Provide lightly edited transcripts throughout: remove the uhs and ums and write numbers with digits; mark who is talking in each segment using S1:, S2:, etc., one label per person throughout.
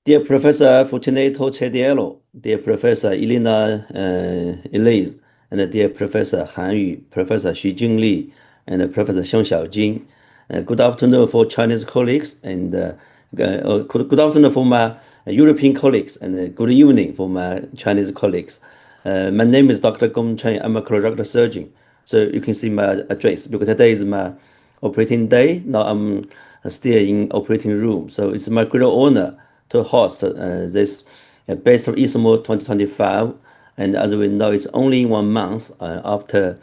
S1: Dear Professor Fortunato Cediello, dear Professor Elena Elise, and dear Professor Han Yu, Professor Xu Jingli, and Professor Xiang Xiaojing. Good afternoon for Chinese colleagues, and good afternoon for my European colleagues, and good evening for my Chinese colleagues. My name is Dr. Gong Chen. I'm a colorectal surgeon. So you can see my address because today is my operating day. Now I'm still in operating room. So it's my great honor to host this Best of ESMO 2025. And as we know, it's only 1 month after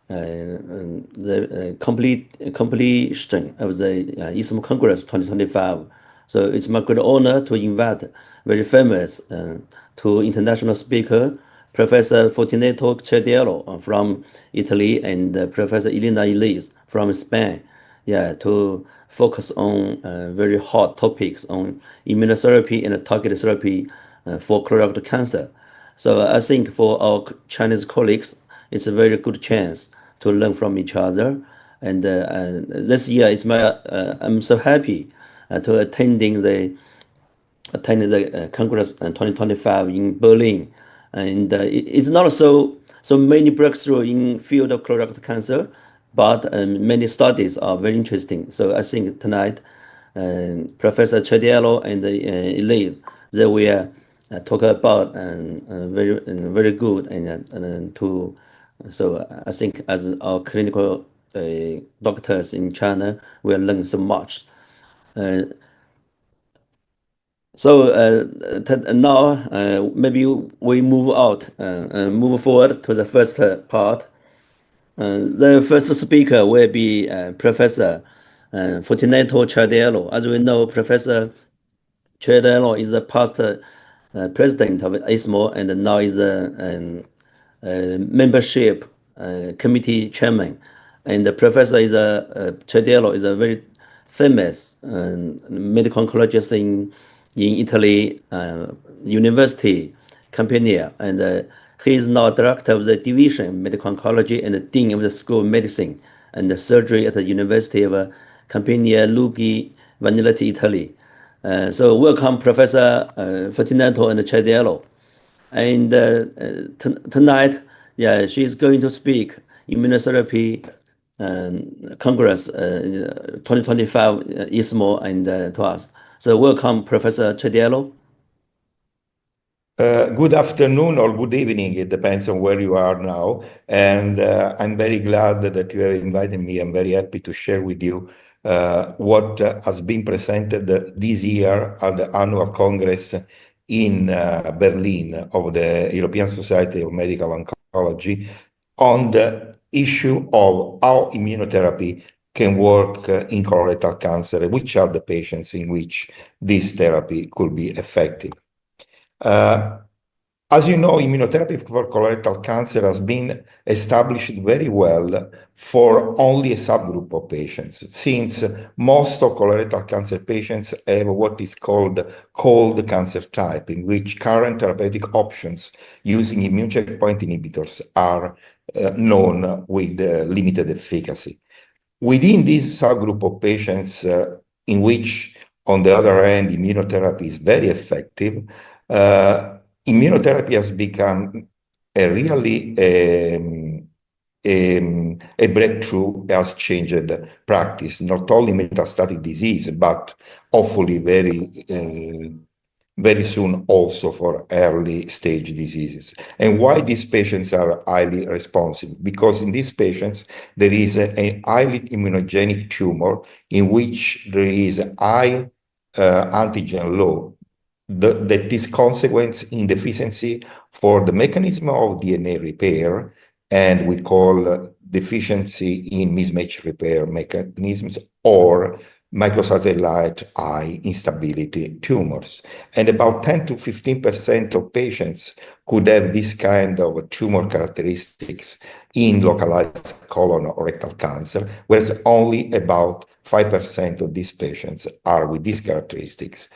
S1: the completion of the ESMO Congress 2025. So it's my great honor to invite very famous to international speaker, Professor Fortunato Cediello from Italy and Professor Elena Elise from Spain, yeah, to focus on very hot topics on immunotherapy and targeted therapy for colorectal cancer. So I think for our Chinese colleagues, it's a very good chance to learn from each other. And this year, I'm so happy to attending the Congress 2025 in Berlin, and it's not so many breakthrough in field of colorectal cancer, but many studies are very interesting. So I think tonight, Professor Chediello and Elise, they will talk about very good and to. So I think as our clinical doctors in China, we learn so much. Uh, Now maybe we move forward to the first part. The first speaker will be Professor Fortunato Ciardello. As we know, Professor Ciardello is a past president of ESMO and now is a membership committee chairman. And the professor Ciardello is a very famous medical oncologist in Italy University Campania, and he is now director of the division of medical oncology and the dean of the School of Medicine and the Surgery at the University of Campania, Lughi, Vanillati, Italy. So welcome, Professor Fortunato and Ciardello. And tonight, yeah, she's going to speak immunotherapy Congress 2025 ESMO and to us. So welcome, Professor Ciardello.
S2: Good afternoon or good evening, it depends on where you are now. And I'm very glad that you have invited me. I'm very happy to share with you what has been presented this year at the annual Congress in Berlin of the European Society of Medical Oncology on the issue of how immunotherapy can work in colorectal cancer, which are the patients in which this therapy could be effective. As you know, immunotherapy for colorectal cancer has been established very well for only a subgroup of patients, since most of colorectal cancer patients have what is called cold cancer type, in which current therapeutic options using immune checkpoint inhibitors are known with limited efficacy. Within this subgroup of patients in which, on the other hand, immunotherapy is very effective, immunotherapy has become a really a breakthrough, has changed practice, not only metastatic disease, but hopefully very soon also for early stage diseases. And why these patients are highly responsive? Because in these patients, there is a highly immunogenic tumor in which there is high antigen load. That is consequence in deficiency for the mechanism of DNA repair, and we call deficiency in mismatch repair mechanisms or microsatellite eye instability tumors. And about 10 to 15% of patients could have this kind of tumor characteristics in localized colon or rectal cancer, whereas only about 5% of these patients are with these characteristics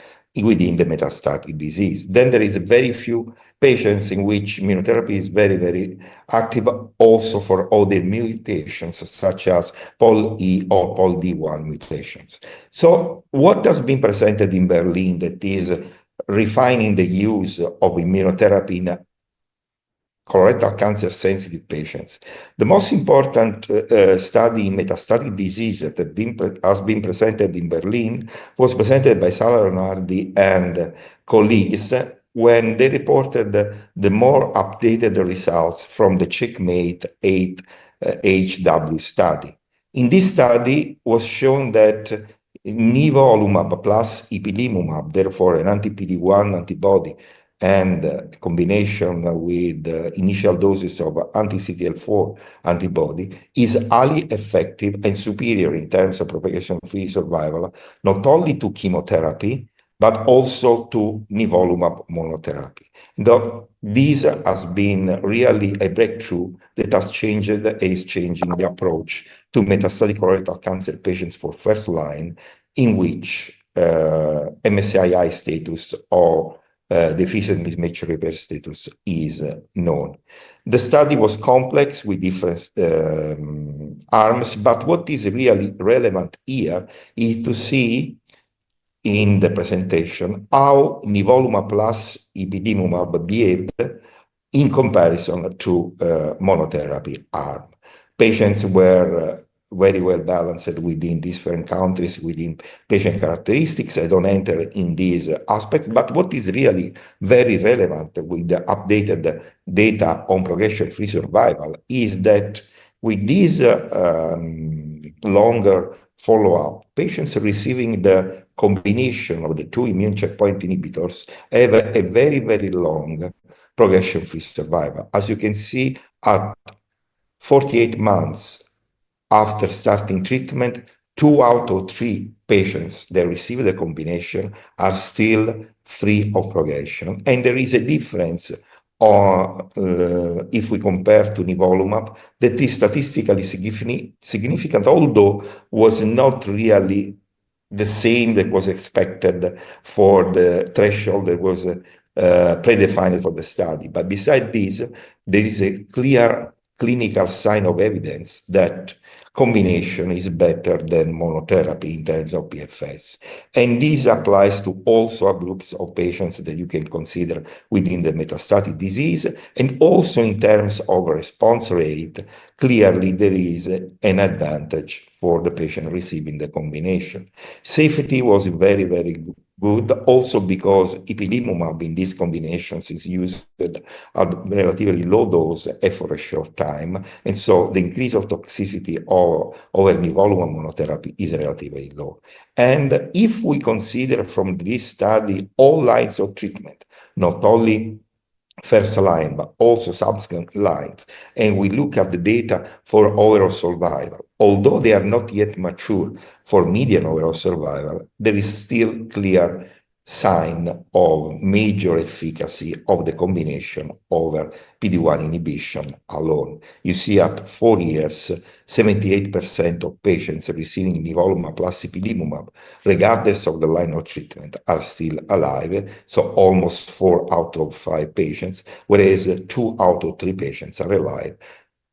S2: within the metastatic disease. Then there is very few patients in which immunotherapy is very, very active also for other mutations such as POL-E or POL-D1 mutations. So what has been presented in Berlin that is refining the use of immunotherapy in colorectal cancer sensitive patients. The most important study in metastatic disease that has been presented in Berlin was presented by Sara Leonardi and colleagues when they reported the more updated results from the Checkmate 8 HW study. In this study was shown that nivolumab plus ipilimumab, therefore an anti-PD-1 antibody, and combination with initial doses of anti-CTLA-4 antibody is highly effective and superior in terms of propagation-free survival, not only to chemotherapy, but also to nivolumab monotherapy. This has been really a breakthrough that has changed, is changing the approach to metastatic colorectal cancer patients for first line, in which MSI status or deficient mismatch repair status is known. The study was complex with different arms, but what is really relevant here is to see in the presentation how nivolumab plus ipilimumab behaved in comparison to monotherapy arm. Patients were very well balanced within different countries, within patient characteristics. I don't enter in these aspects, but what is really very relevant with the updated data on progression-free survival is that with this longer follow-up, patients receiving the combination of the two immune checkpoint inhibitors have a very, very long progression-free survival. As you can see, at 48 months after starting treatment, 2 out of 3 patients that receive the combination are still free of progression. And there is a difference if we compare to nivolumab that is statistically significant, although was not really the same that was expected for the threshold that was predefined for the study. But besides this, there is a clear clinical sign of evidence that combination is better than monotherapy in terms of PFS. And this applies to all subgroups of patients that you can consider within the metastatic disease. And also in terms of response rate, clearly there is an advantage for the patient receiving the combination. Safety was very, very good, also because ipilimumab in these combinations is used at relatively low dose and for a short time. And so the increase of toxicity over nivolumab monotherapy is relatively low. And if we consider from this study all lines of treatment, not only first line, but also subsequent lines, and we look at the data for overall survival, although they are not yet mature for median overall survival, there is still clear sign of major efficacy of the combination over PD-1 inhibition alone. You see at 4 years, 78% of patients receiving nivolumab plus ipilimumab, regardless of the line of treatment, are still alive. So almost 4 out of 5 patients, whereas 2 out of 3 patients are alive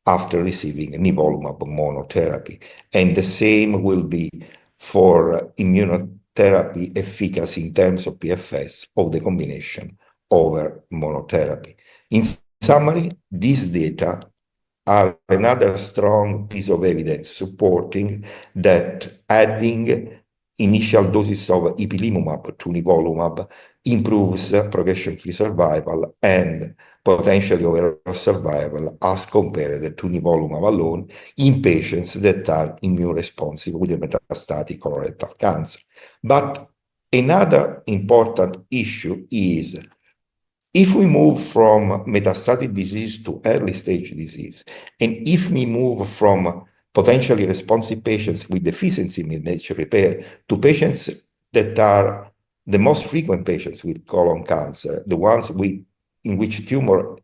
S2: after receiving nivolumab monotherapy. And the same will be for immunotherapy efficacy in terms of PFS of the combination over monotherapy. In summary, these data are another strong piece of evidence supporting that adding initial doses of ipilimumab to nivolumab improves progression-free survival and potentially overall survival as compared to nivolumab alone in patients that are immune responsive with metastatic colorectal cancer. But another important issue is if we move from metastatic disease to early stage disease, and if we move from potentially responsive patients with deficiency in mismatch repair to patients that are the most frequent patients with colon cancer, the ones in which tumor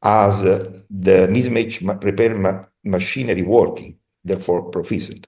S2: has the mismatch repair machinery working, therefore proficient,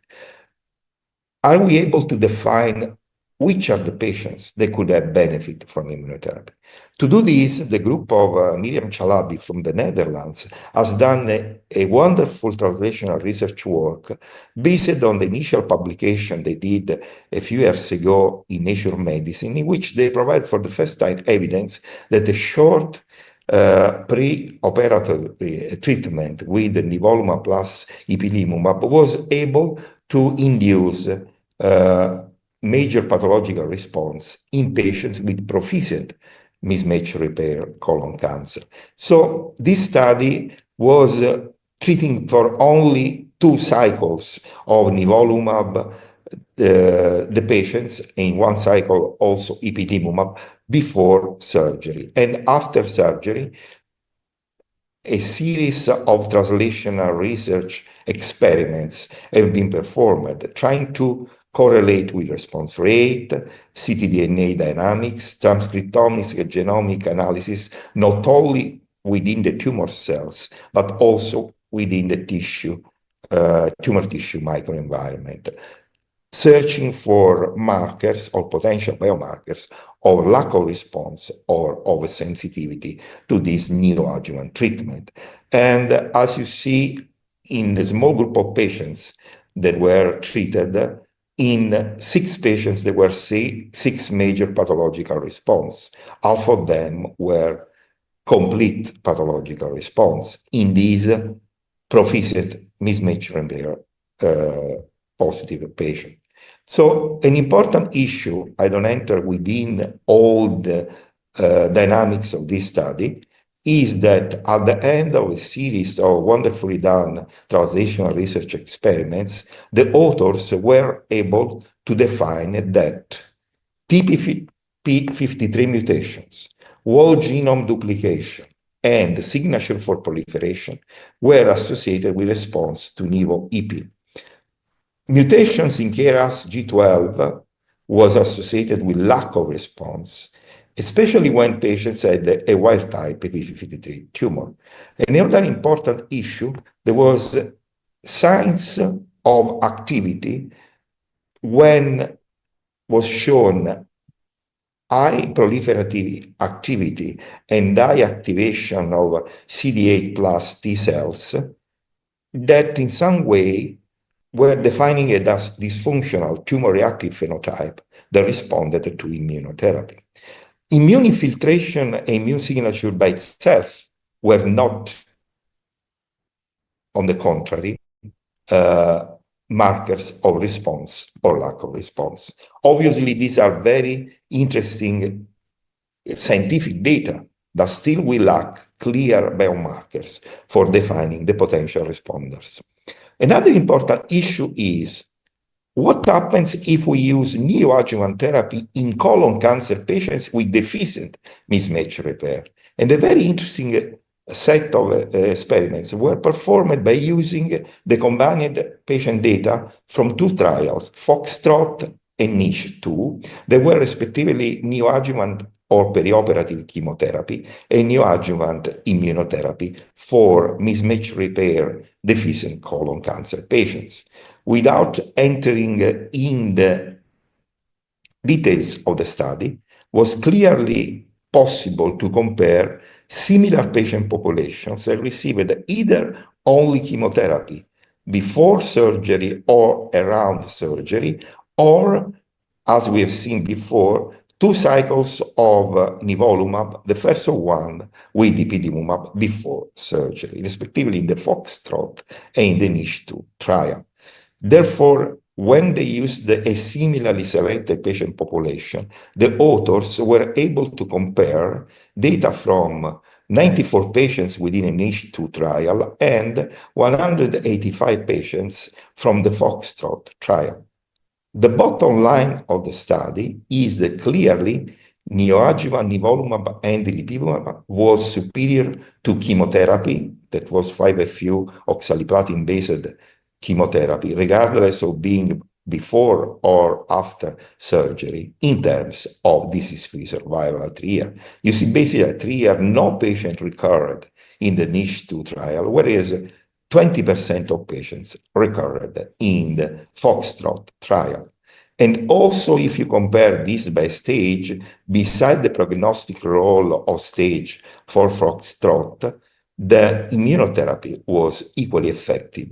S2: are we able to define which are the patients that could have benefit from immunotherapy. To do this, the group of Miriam Chalabi from the Netherlands has done a wonderful translational research work based on the initial publication they did a few years ago in Nature Medicine, in which they provide for the first time evidence that a short pre-operative treatment with nivolumab plus ipilimumab was able to induce major pathological response in patients with proficient mismatch repair colon cancer. So this study was treating for only 2 cycles of nivolumab the patients, in 1 cycle also ipilimumab before surgery. And after surgery, a series of translational research experiments have been performed trying to correlate with response rate, ctDNA dynamics, transcriptomics, and genomic analysis, not only within the tumor cells, but also within the tissue, tumor tissue microenvironment, searching for markers or potential biomarkers of lack of response or of sensitivity to this neoadjuvant treatment. And as you see in the small group of patients that were treated, in 6 patients, there were 6 major pathological response. Half of them were complete pathological response in these proficient mismatch repair positive patient. So an important issue, I don't enter within all the dynamics of this study, is that at the end of a series of wonderfully done translational research experiments, the authors were able to define that TP53 mutations, whole genome duplication, and signature for proliferation were associated with response to nivo-ipi. Mutations in KRAS G12 was associated with lack of response, especially when patients had a wild-type p53 tumor. Another important issue, there was signs of activity when was shown high proliferative activity and high activation of CD8 plus T cells that in some way were defining a dysfunctional tumor-reactive phenotype that responded to immunotherapy. Immune infiltration and immune signature by itself were not, on the contrary, markers of response or lack of response. Obviously, these are very interesting scientific data, but still we lack clear biomarkers for defining the potential responders. Another important issue is what happens if we use neoadjuvant therapy in colon cancer patients with deficient mismatch repair. And a very interesting set of experiments were performed by using the combined patient data from 2 trials, Foxtrot and NICHE-2, that were respectively neoadjuvant or perioperative chemotherapy and neoadjuvant immunotherapy for mismatch repair deficient colon cancer patients. Without entering in the details of the study, was clearly possible to compare similar patient populations that received either only chemotherapy before surgery or around surgery, or, as we have seen before, 2 cycles of nivolumab, the first one with ipilimumab before surgery, respectively in the Foxtrot and in the NICHE-2 trial. Therefore, when they used a similarly selected patient population, the authors were able to compare data from 94 patients within a NICHE-2 trial and 185 patients from the Foxtrot trial. The bottom line of the study is that clearly neoadjuvant nivolumab and ipilimumab was superior to chemotherapy, that was 5-FU oxaliplatin-based chemotherapy, regardless of being before or after surgery in terms of disease-free survival at 3 years. You see, basically at 3 years, no patient recurred in the NICHE-2 trial, whereas 20% of patients recurred in the Foxtrot trial. And also, if you compare this by stage, beside the prognostic role of stage for foxtrot, the immunotherapy was equally effective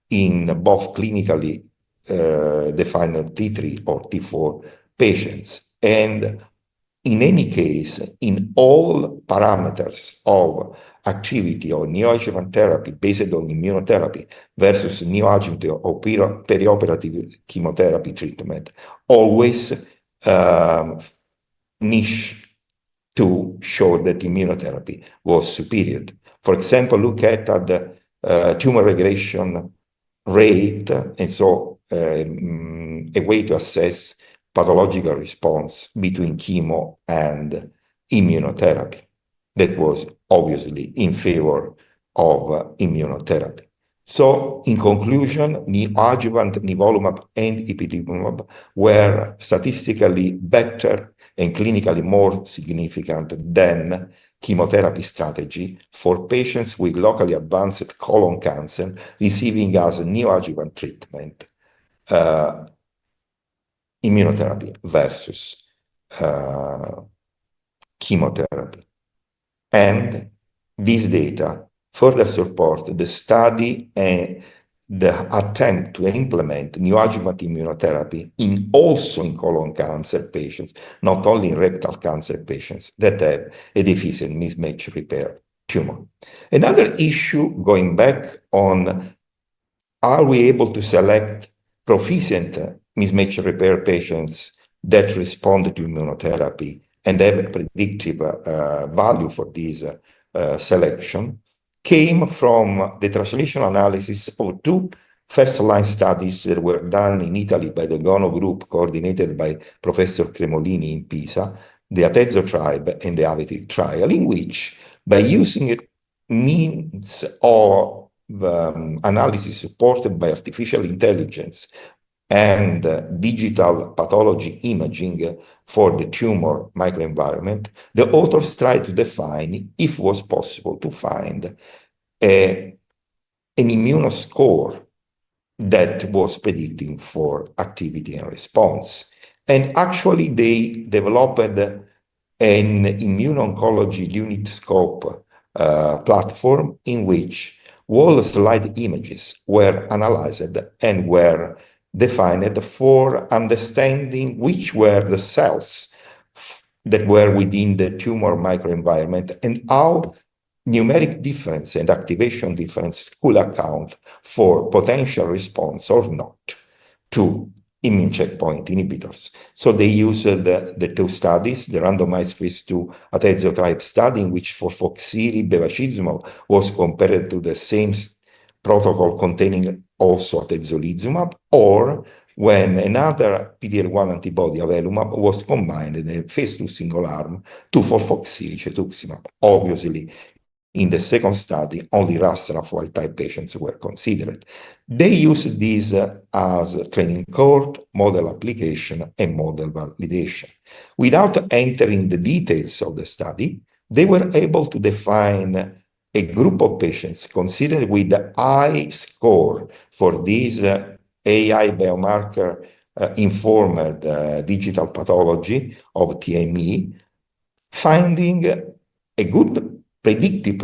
S2: in both clinically defined T3 or T4 patients. And in any case, in all parameters of activity of neoadjuvant therapy based on immunotherapy versus neoadjuvant or perioperative chemotherapy treatment, always niche to show that immunotherapy was superior. For example, look at the tumor regression rate, and so a way to assess pathological response between chemo and immunotherapy. That was obviously in favor of immunotherapy. So, in conclusion, neoadjuvant nivolumab and ipilimumab were statistically better and clinically more significant than chemotherapy strategy for patients with locally advanced colon cancer receiving as neoadjuvant treatment immunotherapy versus chemotherapy. And this data further support the study and the attempt to implement neoadjuvant immunotherapy also in colon cancer patients, not only in rectal cancer patients that have a deficient mismatch repair tumor. Another issue going back on, are we able to select proficient mismatch repair patients that respond to immunotherapy and have a predictive value for this selection, came from the translational analysis of two first-line studies that were done in Italy by the GONO group coordinated by Professor Cremolini in Pisa, the Atezo tribe and the Aveti trial, in which, by using means of analysis supported by artificial intelligence and digital pathology imaging for the tumor microenvironment, the authors tried to define if it was possible to find an immunoscore that was predicting for activity and response. And actually, they developed an immuno-oncology unit scope platform in which whole slide images were analyzed and were defined for understanding which were the cells that were within the tumor microenvironment and how numeric difference and activation difference could account for potential response or not to immune checkpoint inhibitors. So they used the two studies, the randomized phase 2 Atezo tribe study, in which for FOXIRI bevacizumab was compared to the same protocol containing also atezolizumab, or when another PD-L1 antibody, avelumab, was combined in a phase 2 single arm to for FOXIRI cetuximab. Obviously, in the second study, only RAS/RAF wild-type patients were considered. They used this as a training cohort, model application, and model validation. Without entering the details of the study, they were able to define a group of patients considered with a high score for this AI biomarker informed digital pathology of TME, finding a good predictive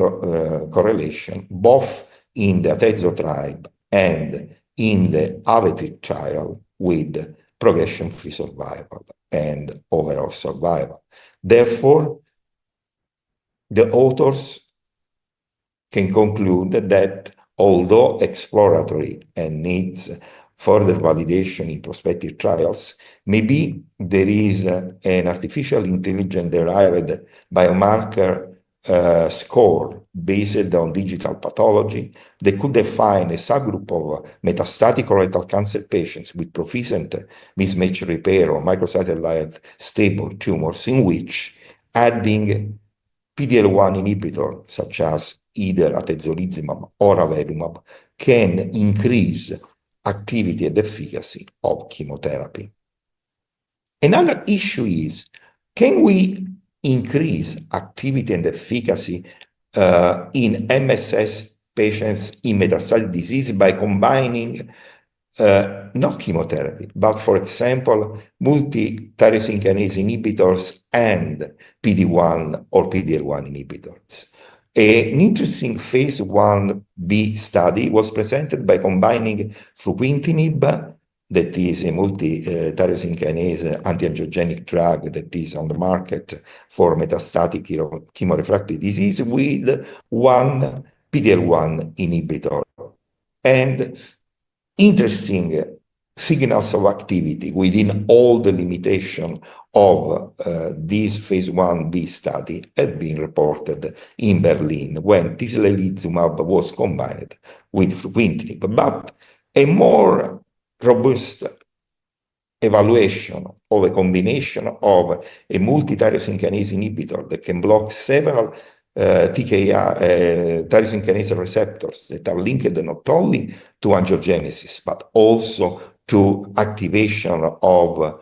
S2: correlation both in the Atezo tribe and in the Aveti trial with progression-free survival and overall survival. Therefore, the authors can conclude that although exploratory and needs further validation in prospective trials, maybe there is an artificial intelligence derived biomarker score based on digital pathology that could define a subgroup of metastatic colorectal cancer patients with proficient mismatch repair or microsatellite stable tumors, in which adding PD-L1 inhibitor, such as either atezolizumab or avelumab, can increase activity and efficacy of chemotherapy. Another issue is, can we increase activity and efficacy in MSS patients in metastatic disease by combining not chemotherapy, but for example, multi-tyrosine kinase inhibitors and PD-1 or PD-L1 inhibitors. An interesting phase 1b study was presented by combining fruquintinib, that is a multi-tyrosine kinase anti-angiogenic drug that is on the market for metastatic chemorefractory disease, with one PD-L1 inhibitor. And interesting signals of activity within all the limitation of this phase 1b study had been reported in Berlin when tislelizumab was combined with fruquintinib. But a more robust evaluation of a combination of a multi-tyrosine kinase inhibitor that can block several TKI, tyrosine kinase receptors that are linked not only to angiogenesis, but also to activation of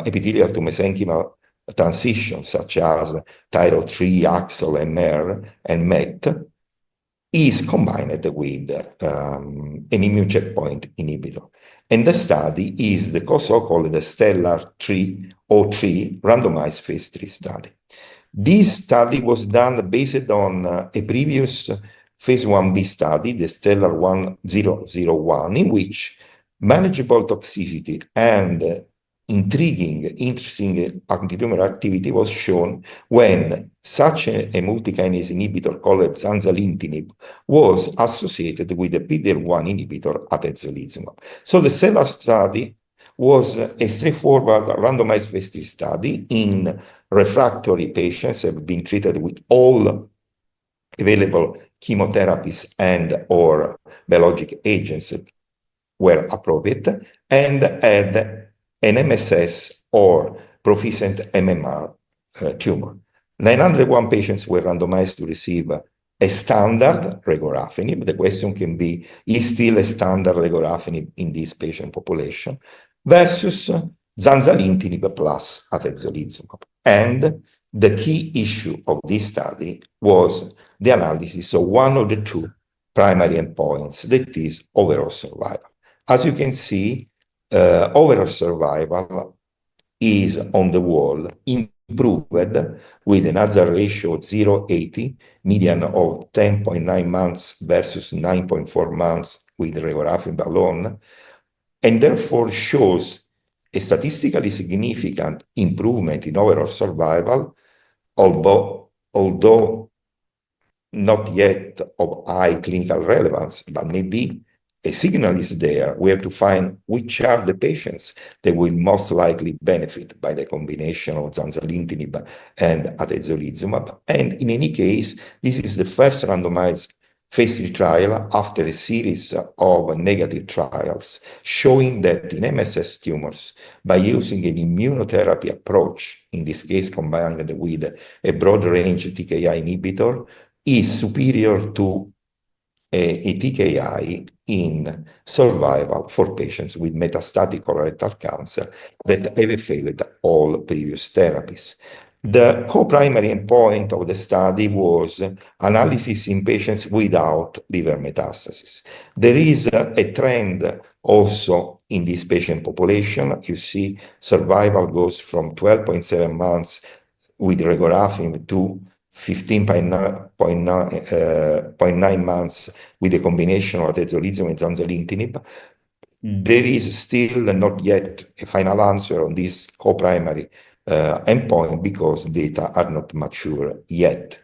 S2: epithelial to mesenchymal transitions, such as tyro3, AXL, MER, and MET, is combined with an immune checkpoint inhibitor. And the study is the so-called Stellar 303 randomized phase 3 study. This study was done based on a previous phase 1b study, the Stellar 1001, in which manageable toxicity and interesting antitumor activity was shown when such a multi-kinase inhibitor called zanzalintinib was associated with the PD-L1 inhibitor atezolizumab. So the Stellar study was a straightforward randomized phase 3 study in refractory patients who have been treated with all available chemotherapies and or biologic agents that were appropriate, and had an MSS or proficient MMR tumor. 901 patients were randomized to receive a standard regorafenib. The question can be, is still a standard regorafenib in this patient population, versus zanzalintinib plus atezolizumab. And the key issue of this study was the analysis of one of the two primary endpoints, that is overall survival. As you can see, overall survival is on the wall, improved with an hazard ratio of 0.80, median of 10.9 months versus 9.4 months with regorafenib alone, and therefore shows a statistically significant improvement in overall survival, although not yet of high clinical relevance, but maybe a signal is there where to find which are the patients that will most likely benefit by the combination of zanzalintinib and atezolizumab. And in any case, this is the first randomized phase 3 trial after a series of negative trials showing that in MSS tumors, by using an immunotherapy approach, in this case combined with a broad range TKI inhibitor, is superior to a TKI in survival for patients with metastatic colorectal cancer that have failed all previous therapies. The co-primary endpoint of the study was analysis in patients without liver metastasis. There is a trend also in this patient population. You see survival goes from 12.7 months with regorafenib to 15.9 months with a combination of atezolizumab and zanzalintinib. There is still not yet a final answer on this co-primary endpoint because data are not mature yet.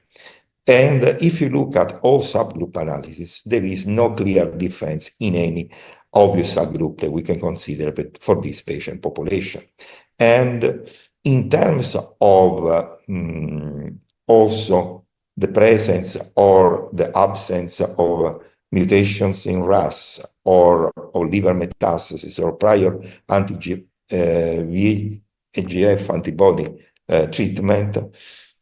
S2: And if you look at all subgroup analysis, there is no clear difference in any obvious subgroup that we can consider for this patient population. And in terms of also the presence or the absence of mutations in RAS or liver metastasis or prior anti-VEGF antibody treatment,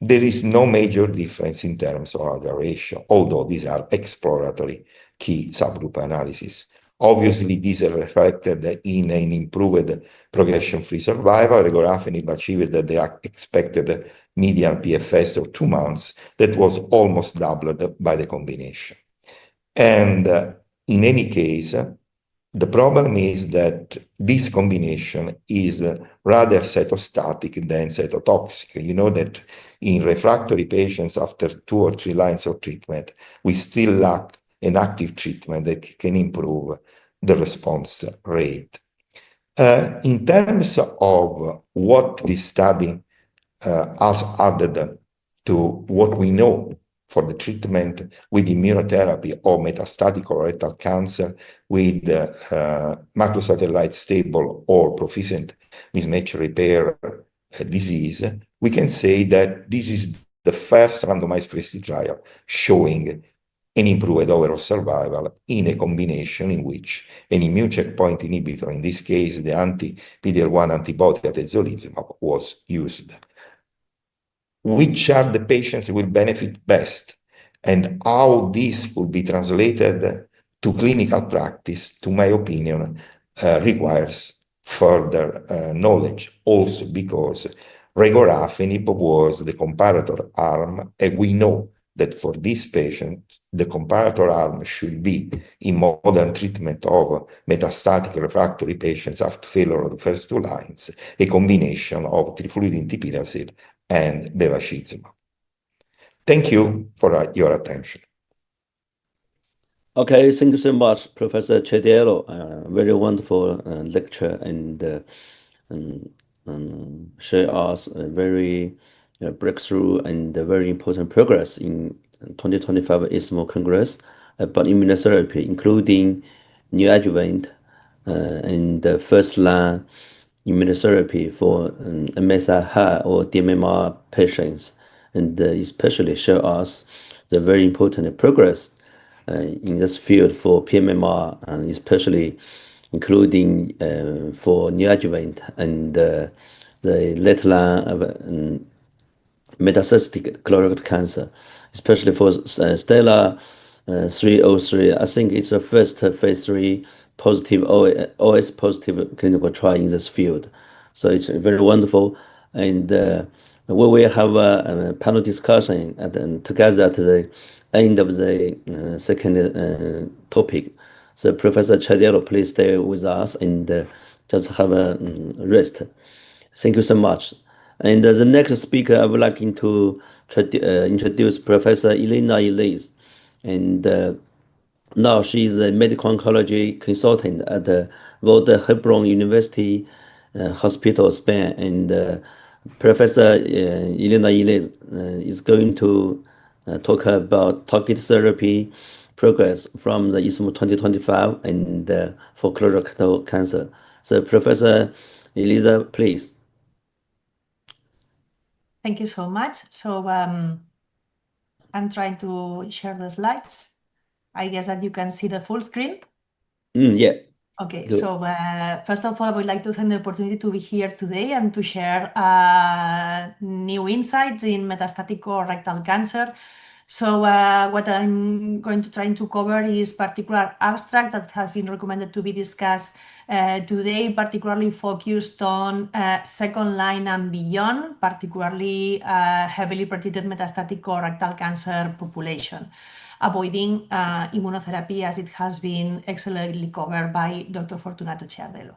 S2: there is no major difference in terms of hazard ratio, although these are exploratory key subgroup analysis. Obviously, these are reflected in an improved progression-free survival. Regorafenib achieved the expected median PFS of 2 months that was almost doubled by the combination. And in any case, The problem is that this combination is rather cytostatic than cytotoxic. You know that in refractory patients after 2 or 3 lines of treatment, we still lack an active treatment that can improve the response rate. In terms of what this study has added to what we know for the treatment with immunotherapy or metastatic colorectal cancer with macrosatellite stable or proficient mismatch repair disease, we can say that this is the first randomized phase 3 trial showing an improved overall survival in a combination in which an immune checkpoint inhibitor, in this case the anti-PD-L1 antibody atezolizumab, was used. Which are the patients who will benefit best and how this will be translated to clinical practice, to my opinion, requires further knowledge. Also because regorafenib was the comparator arm, and we know that for these patients, the comparator arm should be in modern treatment of metastatic refractory patients after failure of the first 2 lines, a combination of trifluridine and bevacizumab. Thank you for your attention.
S1: Okay, thank you so much, Professor Chediello. Very wonderful lecture and share us a very breakthrough and very important progress in 2025 ESMO Congress about immunotherapy, including neoadjuvant and first-line immunotherapy for MSI-high or dMMR patients, and especially show us the very important progress in this field for pMMR, and especially including for neoadjuvant and the late line of metastatic colorectal cancer, especially for Stella 303. I think it's the first phase 3 positive OS positive clinical trial in this field. So it's very wonderful. And we will have a panel discussion together at the end of the second topic. So Professor Chadiello, please stay with us and just have a rest. Thank you so much. And the next speaker, I would like to introduce Professor Elena Eliz. And now she is a medical oncology consultant at the Walter Hebron University Hospital, Spain. And Professor Elena Eliz is going to talk about targeted therapy progress from the ESMO 2025 and for colorectal cancer. So Professor Eliza, please.
S3: Thank you so much. So I'm trying to share the slides. I guess that you can see the full screen.
S1: Yeah.
S3: Okay,
S1: Good.
S3: so first of all, I would like to thank the opportunity to be here today and to share new insights in metastatic colorectal cancer. So what I'm going to try to cover is particular abstract that has been recommended to be discussed today, particularly focused on second line and beyond, particularly heavily pretreated metastatic colorectal cancer population, avoiding immunotherapy as it has been excellently covered by Dr. Fortunato Ciardello.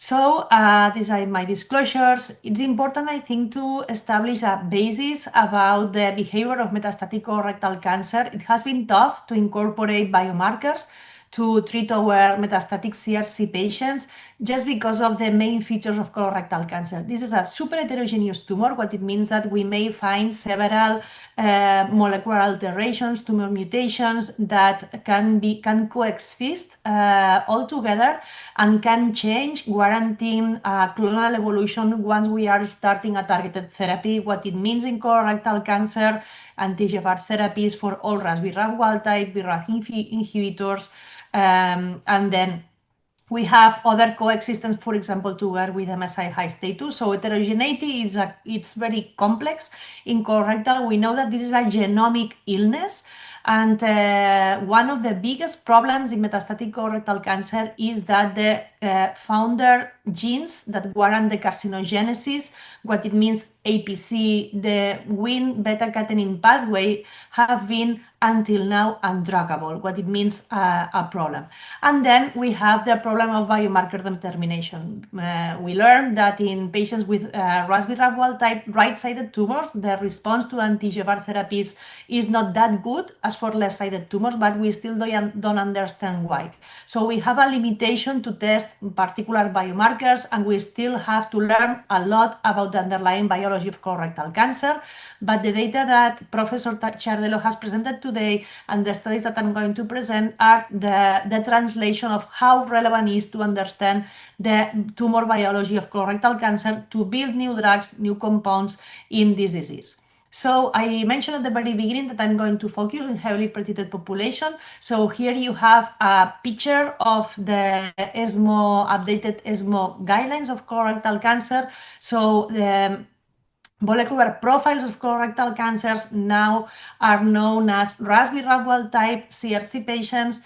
S3: So these are my disclosures. It's important, I think, to establish a basis about the behavior of metastatic colorectal cancer. It has been tough to incorporate biomarkers to treat our metastatic CRC patients just because of the main features of colorectal cancer. This is a super heterogeneous tumor, what it means that we may find several molecular alterations, tumor mutations that can coexist all together and can change, guaranteeing clonal evolution once we are starting a targeted therapy. What it means in colorectal cancer, anti-EGFR therapies for all RAS, BRAF wild type, BRAF inhibitors, and then we have other coexistence, for example, together with MSI high status. So heterogeneity it's very complex in colorectal. We know that this is a genomic illness, and one of the biggest problems in metastatic colorectal cancer is that the founder genes that warrant the carcinogenesis, what it means APC, the Wnt beta-catenin pathway, have been until now undruggable, what it means a problem. And then we have the problem of biomarker determination. We learned that in patients with Ras-Bra wild type right-sided tumors, the response to anti-EGFR therapies is not that good as for left-sided tumors, but we still don't understand why. So we have a limitation to test particular biomarkers, and we still have to learn a lot about the underlying biology of colorectal cancer. But the data that Professor Ciardello has presented today and the studies that I'm going to present are the translation of how relevant it is to understand the tumor biology of colorectal cancer to build new drugs, new compounds in this disease. So I mentioned at the very beginning that I'm going to focus on heavily pretreated population. So here you have a picture of the ESMO, updated ESMO guidelines of colorectal cancer. So the molecular profiles of colorectal cancers now are known as Ras-Bra wild type CRC patients,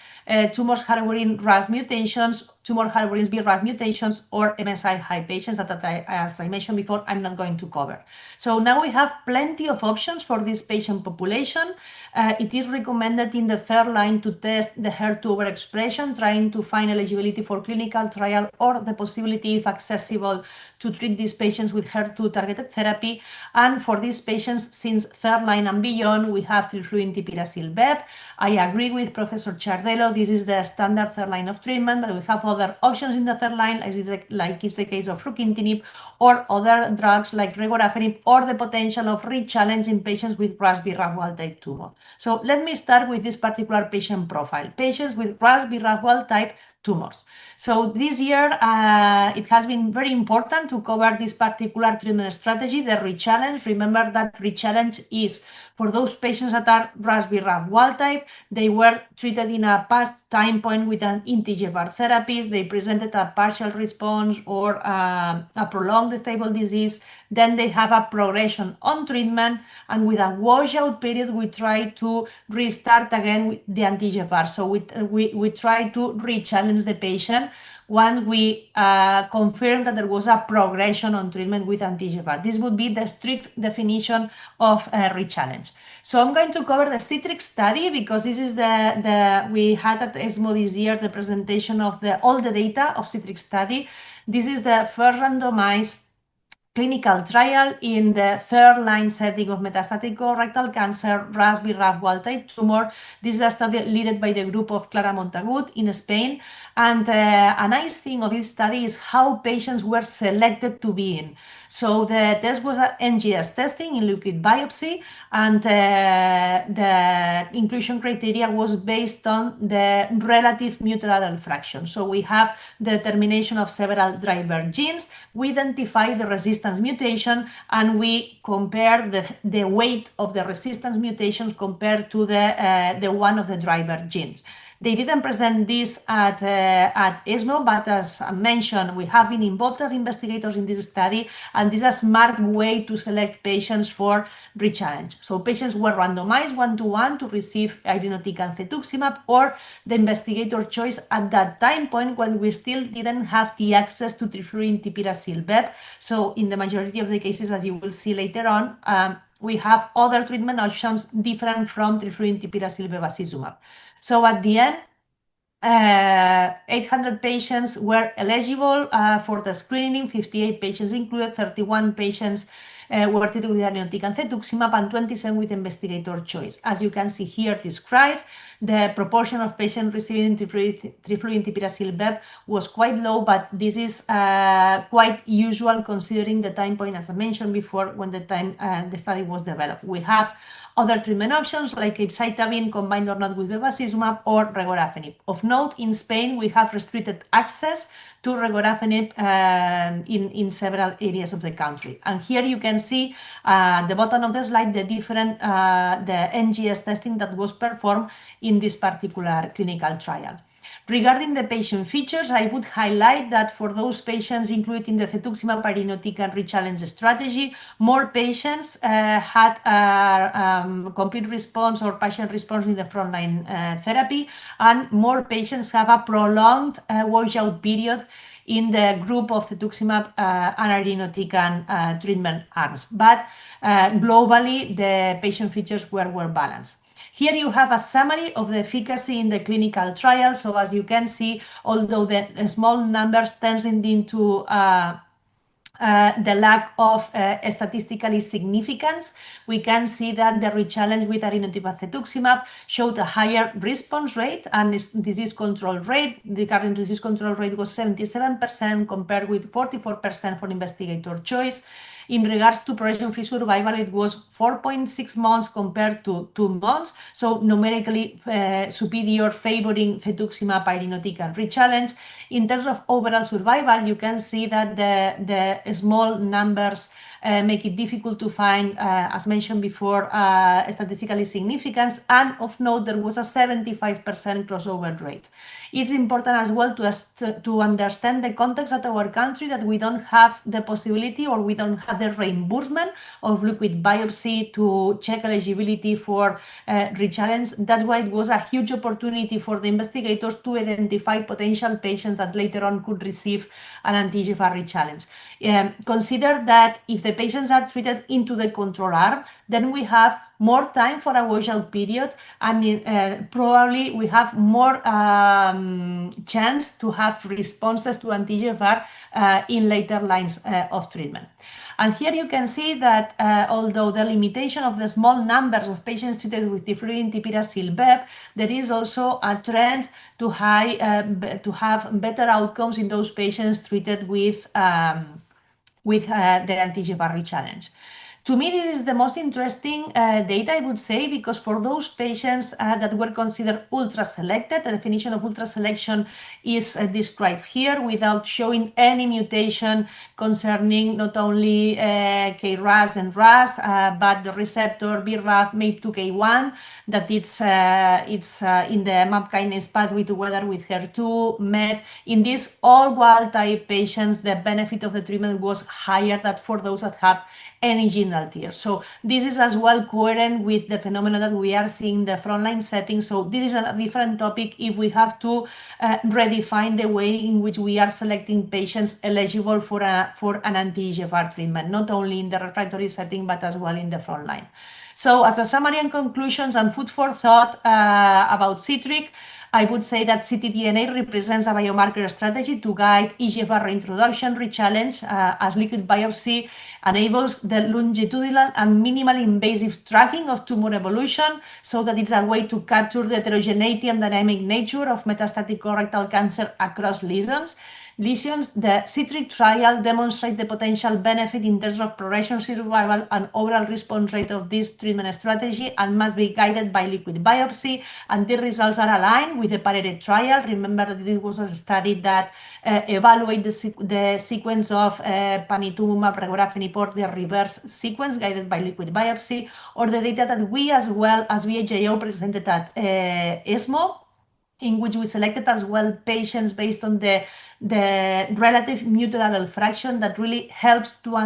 S3: tumors harboring RAS mutations, tumor harboring BRAF mutations, or MSI high patients that, as I mentioned before, I'm not going to cover. So now we have plenty of options for this patient population. It is recommended in the third line to test the HER2 overexpression, trying to find eligibility for clinical trial or the possibility, if accessible, to treat these patients with HER2 targeted therapy. And for these patients, since third line and beyond, we have trifluridine-tipiracil-BEV. I agree with Professor Ciardello, this is the standard third line of treatment, but we have other options in the third line, like is the case of fruquintinib, or other drugs like regorafenib, or the potential of re-challenge in patients with Ras-Bra wild type tumor. So let me start with this particular patient profile, patients with Ras-Bra wild type tumors. So this year, it has been very important to cover this particular treatment strategy, the re-challenge. Remember that re-challenge is for those patients that are Ras-Bra wild type. They were treated in a past time point with an anti-EGFR therapies. They presented a partial response or a prolonged stable disease. Then they have a progression on treatment, and with a washout period, we try to restart again with the anti-EGFR. So we try to re-challenge the patient once we confirm that there was a progression on treatment with anti-EGFR. This would be the strict definition of re-challenge. So I'm going to cover the Citrix study because this is we had at ESMO this year the presentation of all the data of Citrix study. This is the first randomized clinical trial in the third line setting of metastatic colorectal cancer, Ras-Bra wild type tumor. This is a study led by the group of Clara Montagut in Spain. And a nice thing of this study is how patients were selected to be in. So the test was NGS testing in liquid biopsy, and the inclusion criteria was based on the relative mutant allele fraction. So we have the determination of several driver genes. We identify the resistance mutation, and we compare the weight of the resistance mutations compared to the one of the driver genes. They didn't present this at ESMO, but as I mentioned, we have been involved as investigators in this study, and this is a smart way to select patients for re-challenge. So patients were randomized 1-to-1 to receive irinotecan cetuximab or the investigator choice at that time point when we still didn't have the access to trifluridine-tipiracil-BEV. So in the majority of the cases, as you will see later on, we have other treatment options different from trifluridine-tipiracil-bevacizumab. So at the end, 800 patients were eligible for the screening, 58 patients included, 31 patients were treated with irinotecan cetuximab, and 27 with investigator choice. As you can see here described, the proportion of patients receiving trifluridine-tipiracil-BEV was quite low, but this is quite usual considering the time point, as I mentioned before, when the study was developed. We have other treatment options like capecitabine combined or not with bevacizumab or regorafenib. Of note, in Spain, we have restricted access to regorafenib in several areas of the country. And here you can see at the bottom of the slide the different the NGS testing that was performed in this particular clinical trial. Regarding the patient features, I would highlight that for those patients included in the cetuximab irinotecan re-challenge strategy, more patients had a complete response or partial response in the frontline therapy, and more patients have a prolonged washout period in the group of cetuximab and irinotecan treatment arms. But globally, the patient features were balanced. Here you have a summary of the efficacy in the clinical trial. So as you can see, although the small numbers turns into the lack of statistically significance, we can see that the rechallenge with irinotecan cetuximab showed a higher response rate and disease control rate. The current disease control rate was 77% compared with 44% for investigator choice. In regards to progression-free survival, it was 4.6 months compared to 2 months, so numerically superior, favoring cetuximab irinotecan rechallenge. In terms of overall survival, you can see that the small numbers make it difficult to find, as mentioned before, statistically significance, and of note, there was a 75% crossover rate. It's important as well to understand the context at our country, that we don't have the possibility, or we don't have the reimbursement of liquid biopsy to check eligibility for rechallenge. That's why it was a huge opportunity for the investigators to identify potential patients that later on could receive an anti-EGFR rechallenge. Consider that if the patients are treated into the control arm, then we have more time for a washout period, and probably we have more chance to have responses to anti-EGFR in later lines of treatment. And here you can see that although the limitation of the small numbers of patients treated with different tipiracil-bev, there is also a trend to have better outcomes in those patients treated with the anti-EGFR rechallenge. To me, this is the most interesting data, I would say, because for those patients that were considered ultra-selected, the definition of ultra-selection is described here without showing any mutation concerning not only KRAS and RAS, but the receptor BRAF MAPE2K1, that it's in the MAP kinase pathway together with HER2, MET. In these all wild-type patients, the benefit of the treatment was higher than for those that have any gene alteration. So this is as well coherent with the phenomenon that we are seeing in the frontline setting. So this is a different topic if we have to redefine the way in which we are selecting patients eligible for an anti-EGFR treatment, not only in the refractory setting, but as well in the frontline. So as a summary and conclusions and food for thought about CITRIC, I would say that ctDNA represents a biomarker strategy to guide EGFR reintroduction rechallenge, as liquid biopsy enables the longitudinal and minimally invasive tracking of tumor evolution, so that it's a way to capture the heterogeneity and dynamic nature of metastatic colorectal cancer across lesions. The CITRIC trial demonstrates the potential benefit in terms of progression-free survival and overall response rate of this treatment strategy, and must be guided by liquid biopsy. And the results are aligned with the Parity trial. Remember that it was a study that evaluated the sequence of panitumumab, regorafenib, or the reverse sequence guided by liquid biopsy, or the data that we as well as VHAO presented at ESMO, in which we selected as well patients based on the relative mutant allele fraction that really helps to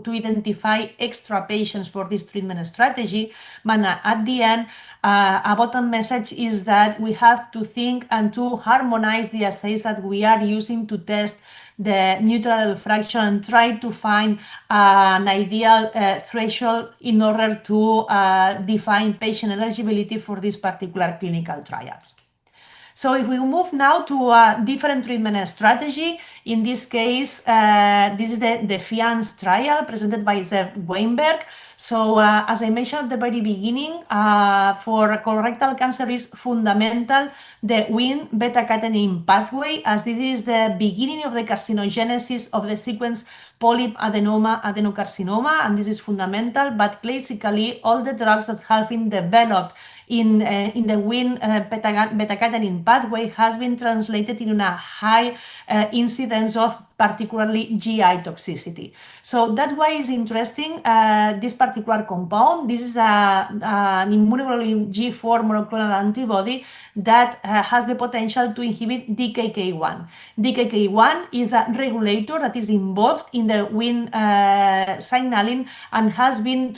S3: identify extra patients for this treatment strategy. But at the end, a bottom message is that we have to think and to harmonize the assays that we are using to test the mutant allele fraction and try to find an ideal threshold in order to define patient eligibility for these particular clinical trials. So if we move now to a different treatment strategy, in this case, this is the FIANCE trial presented by Zev Weinberg. So as I mentioned at the very beginning, for colorectal cancer is fundamental the Wnt beta-catenin pathway, as this is the beginning of the carcinogenesis of the sequence polyp adenoma adenocarcinoma, and this is fundamental. But classically, all the drugs that have been developed in the Wnt beta-catenin pathway has been translated in a high incidence of particularly GI toxicity. So that's why it's interesting, this particular compound. This is an immunoglobulin G4 monoclonal antibody that has the potential to inhibit DKK1. DKK1 is a regulator that is involved in in the Wnt signaling and has been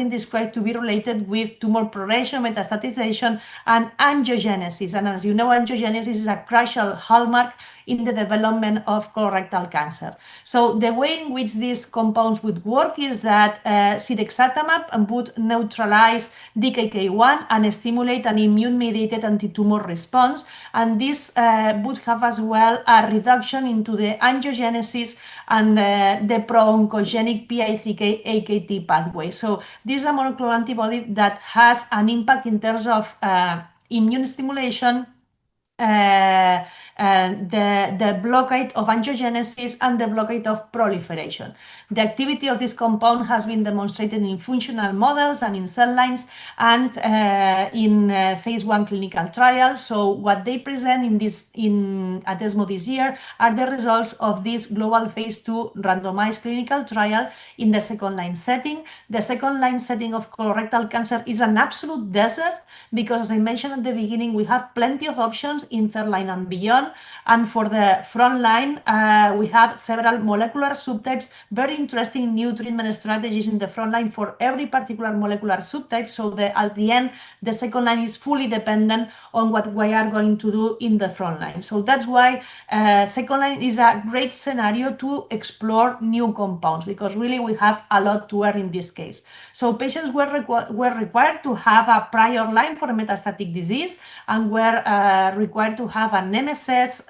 S3: described to be related with tumor progression, metastatization, and angiogenesis. And as you know, angiogenesis is a crucial hallmark in the development of colorectal cancer. So the way in which these compounds would work is that sirexatamab would neutralize DKK1 and stimulate an immune-mediated anti-tumor response, and this would have as well a reduction into the angiogenesis and the pro-oncogenic PI3K-AKT pathway. So this is a monoclonal antibody that has an impact in terms of immune stimulation, the blockade of angiogenesis, and the blockade of proliferation. The activity of this compound has been demonstrated in functional models and in cell lines and in phase 1 clinical trials. So what they present at ESMO this year are the results of this global phase 2 randomized clinical trial in the second-line setting. The second-line setting of colorectal cancer is an absolute desert because, as I mentioned at the beginning, we have plenty of options in third line and beyond. And for the front line, we have several molecular subtypes, very interesting new treatment strategies in the front line for every particular molecular subtype. So at the end, the second line is fully dependent on what we are going to do in the front line. So that's why second line is a great scenario to explore new compounds, because really we have a lot to earn in this case. So patients were required to have a prior line for metastatic disease and were required to have an MSS,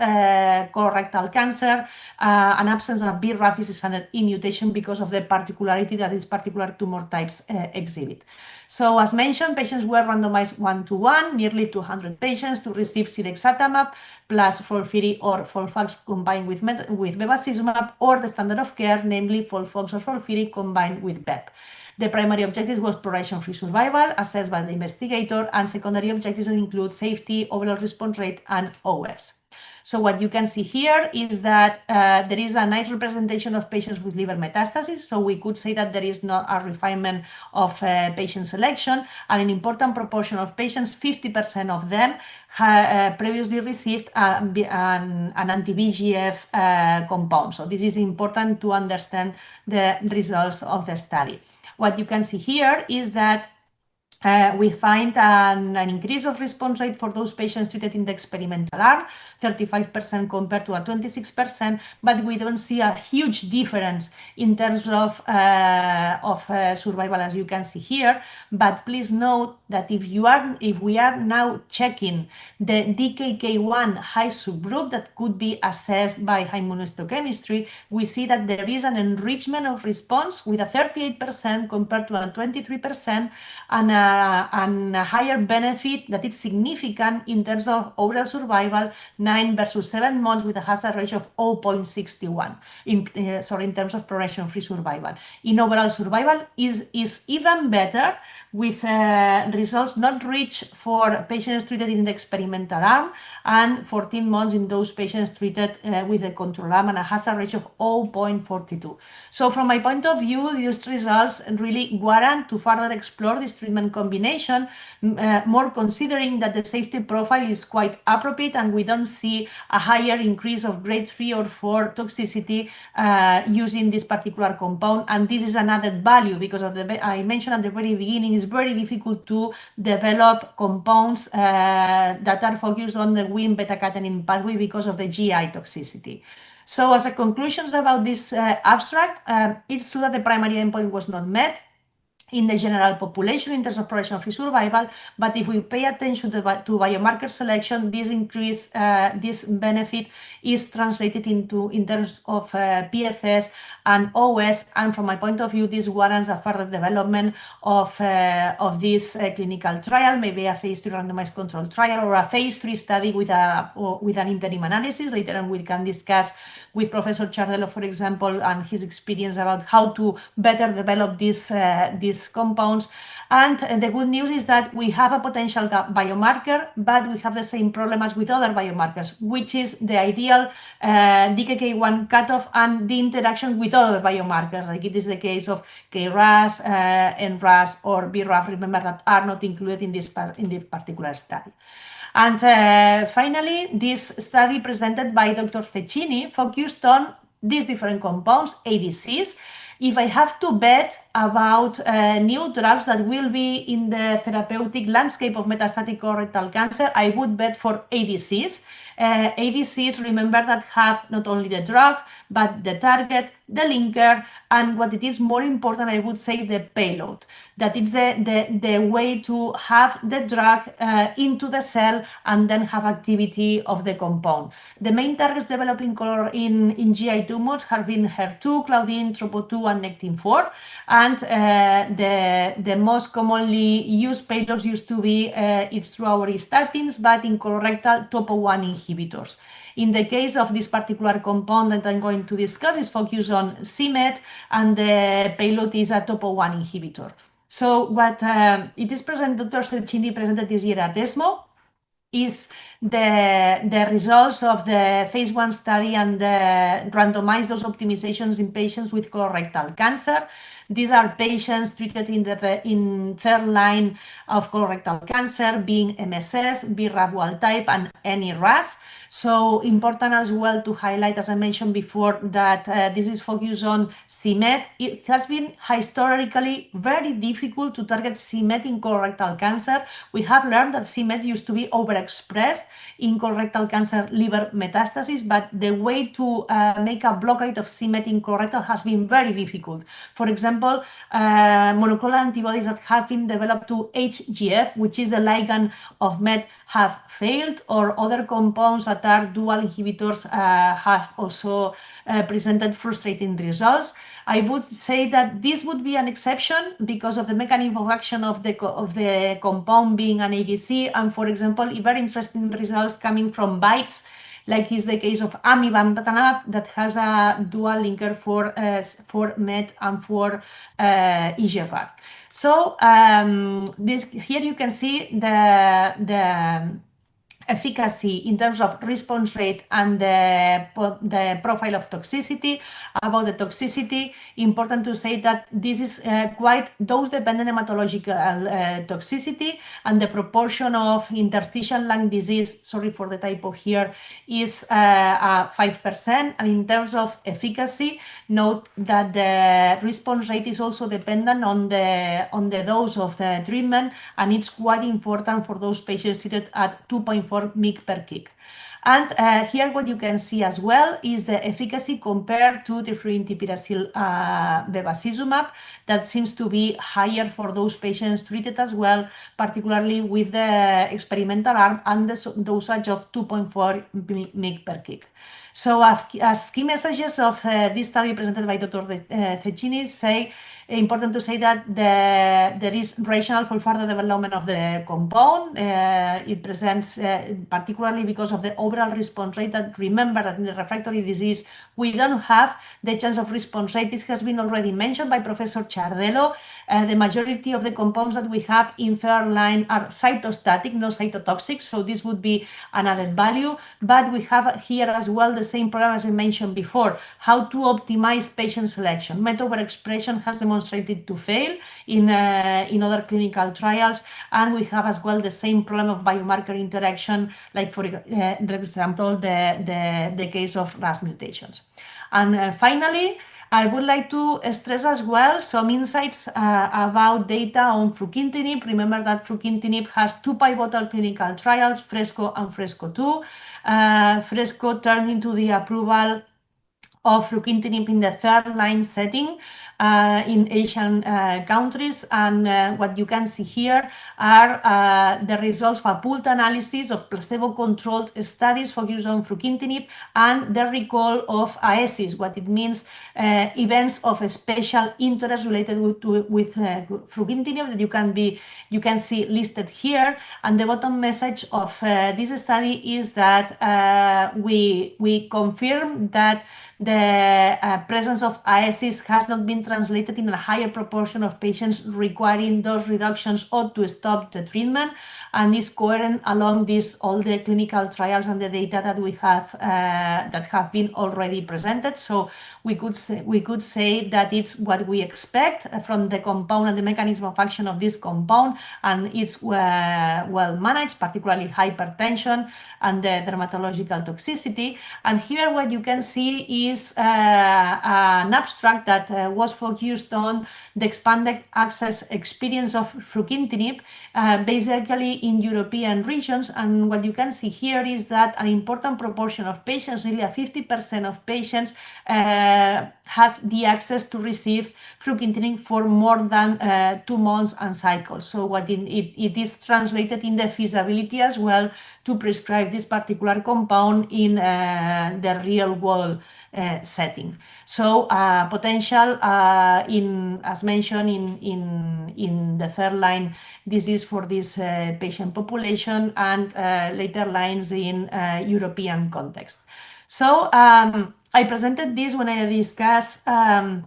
S3: colorectal cancer, an absence of BRAF V600E mutation because of the particularity that these particular tumor types exhibit. So as mentioned, patients were randomized 1-to-1, nearly 200 patients, to receive sirexatamab plus FOLFIRI or FOLFOX combined with bevacizumab, or the standard of care, namely FOLFOX or FOLFIRI combined with BEP. The primary objective was progression-free survival assessed by the investigator, and secondary objectives include safety, overall response rate, and OS. So what you can see here is that there is a nice representation of patients with liver metastasis. So we could say that there is not a refinement of patient selection, and an important proportion of patients, 50% of them, previously received an anti-VEGF compound. So this is important to understand the results of the study. What you can see here is that we find an increase of response rate for those patients treated in the experimental arm, 35% compared to a 26%, but we don't see a huge difference in terms of survival, as you can see here. But please note that if we are now checking the DKK1 high subgroup that could be assessed by immunohistochemistry, we see that there is an enrichment of response with a 38% compared to a 23%, and a higher benefit that is significant in terms of overall survival, 9 versus 7 months, with a hazard ratio of 0.61 in terms of progression-free survival. In overall survival is even better, with results not reached for patients treated in the experimental arm, and 14 months in those patients treated with the control arm, and a hazard ratio of 0.42. So from my point of view, these results really warrant to further explore this treatment combination, more considering that the safety profile is quite appropriate and we don't see a higher increase of grade 3 or 4 toxicity using this particular compound. And this is an added value because I mentioned at the very beginning, it's very difficult to develop compounds that are focused on the Wnt beta-catenin pathway because of the GI toxicity. So as a conclusion about this abstract, it's true that the primary endpoint was not met in the general population in terms of progression-free survival, but if we pay attention to biomarker selection, this benefit is translated in terms of PFS and OS, and from my point of view, this warrants a further development of this clinical trial, maybe a phase 3 randomized control trial or a phase 3 study with an interim analysis. Later on, we can discuss with Professor Chardello, for example, and his experience about how to better develop these compounds. And the good news is that we have a potential biomarker, but we have the same problem as with other biomarkers, which is the ideal DKK1 cutoff and the interaction with other biomarkers, like it is the case of KRAS, NRAS, or BRAF, remember, that are not included in this particular study. And finally, this study presented by Dr. Cecchini focused on these different compounds, ADCs. If I have to bet about new drugs that will be in the therapeutic landscape of metastatic colorectal cancer, I would bet for ADCs. ADCs, remember, that have not only the drug, but the target, the linker, and what it is more important, I would say, the payload. That is the way to have the drug into the cell and then have activity of the compound. The main targets developed in GI tumors have been HER2, Claudin, Tropo2, and Nectin-4. And the most commonly used payloads used to be it's through our statins, but in colorectal, Topo1 inhibitors. In the case of this particular compound that I'm going to discuss, is focused on c-Met, and the payload is a Topo1 inhibitor. So what it is presented, Dr. Cecchini presented this year at ESMO, is the results of the phase 1 study and the randomized dose optimizations in patients with colorectal cancer. These are patients treated in third line of colorectal cancer, being MSS, BRAF wild type, and any RAS. So important as well to highlight, as I mentioned before, that this is focused on c-Met. It has been historically very difficult to target c-Met in colorectal cancer. We have learned that c-Met used to be overexpressed in colorectal cancer liver metastasis, but the way to make a blockade of c-Met in colorectal has been very difficult. For example, monoclonal antibodies that have been developed to HGF, which is the ligand of MET, have failed, or other compounds that are dual inhibitors have also presented frustrating results. I would say that this would be an exception because of the mechanism of action of the compound being an ADC, and, for example, very interesting results coming from BiTEs, like is the case of amivantamab, that has a dual linker for MET and for EGFR. So here you can see the efficacy in terms of response rate and the profile of toxicity. About the toxicity, important to say that this is quite dose-dependent hematological toxicity, and the proportion of interstitial lung disease, sorry for the typo here, is 5%. And in terms of efficacy, note that the response rate is also dependent on the dose of the treatment, and it's quite important for those patients treated at 2.4 mg/kg. And here what you can see as well is the efficacy compared to trifluridine bevacizumab, that seems to be higher for those patients treated as well, particularly with the experimental arm and the dosage of 2.4 mg/kg. So as key messages of this study presented by Dr. Cecchini say, important to say that there is rationale for further development of the compound. It presents, particularly because of the overall response rate, that remember that in the refractory disease, we don't have the chance of response rate. This has been already mentioned by Professor Chardello. The majority of the compounds that we have in third line are cytostatic, not cytotoxic, so this would be an added value. But we have here as well the same problem as I mentioned before, how to optimize patient selection. MET overexpression has demonstrated to fail in other clinical trials, and we have as well the same problem of biomarker interaction, like for example the case of RAS mutations. And finally, I would like to stress as well some insights about data on fruquintinib. Remember that fruquintinib has two pivotal clinical trials, FRESCO and FRESCO-2. FRESCO turned into the approval of fruquintinib in the third line setting in Asian countries, and what you can see here are the results of a pooled analysis of placebo-controlled studies focused on fruquintinib and the recall of AESIS, what it means, events of a special interest related with fruquintinib that you can see listed here. And the bottom message of this study is that we confirm that the presence of AESIS has not been translated in a higher proportion of patients requiring dose reductions or to stop the treatment, and is coherent along all the clinical trials and the data that we have that have been already presented. So we could say that it's what we expect from the compound and the mechanism of action of this compound, and it's well managed, particularly hypertension and the dermatological toxicity. And here what you can see is an abstract that was focused on the expanded access experience of fruquintinib, basically in European regions. And what you can see here is that an important proportion of patients, nearly 50% of patients, have the access to receive fruquintinib for more than 2 months and cycles. So what it is translated in the feasibility as well to prescribe this particular compound in the real world setting. So potential as mentioned in the third line disease for this patient population, and later lines in European context. So I presented this when I discussed the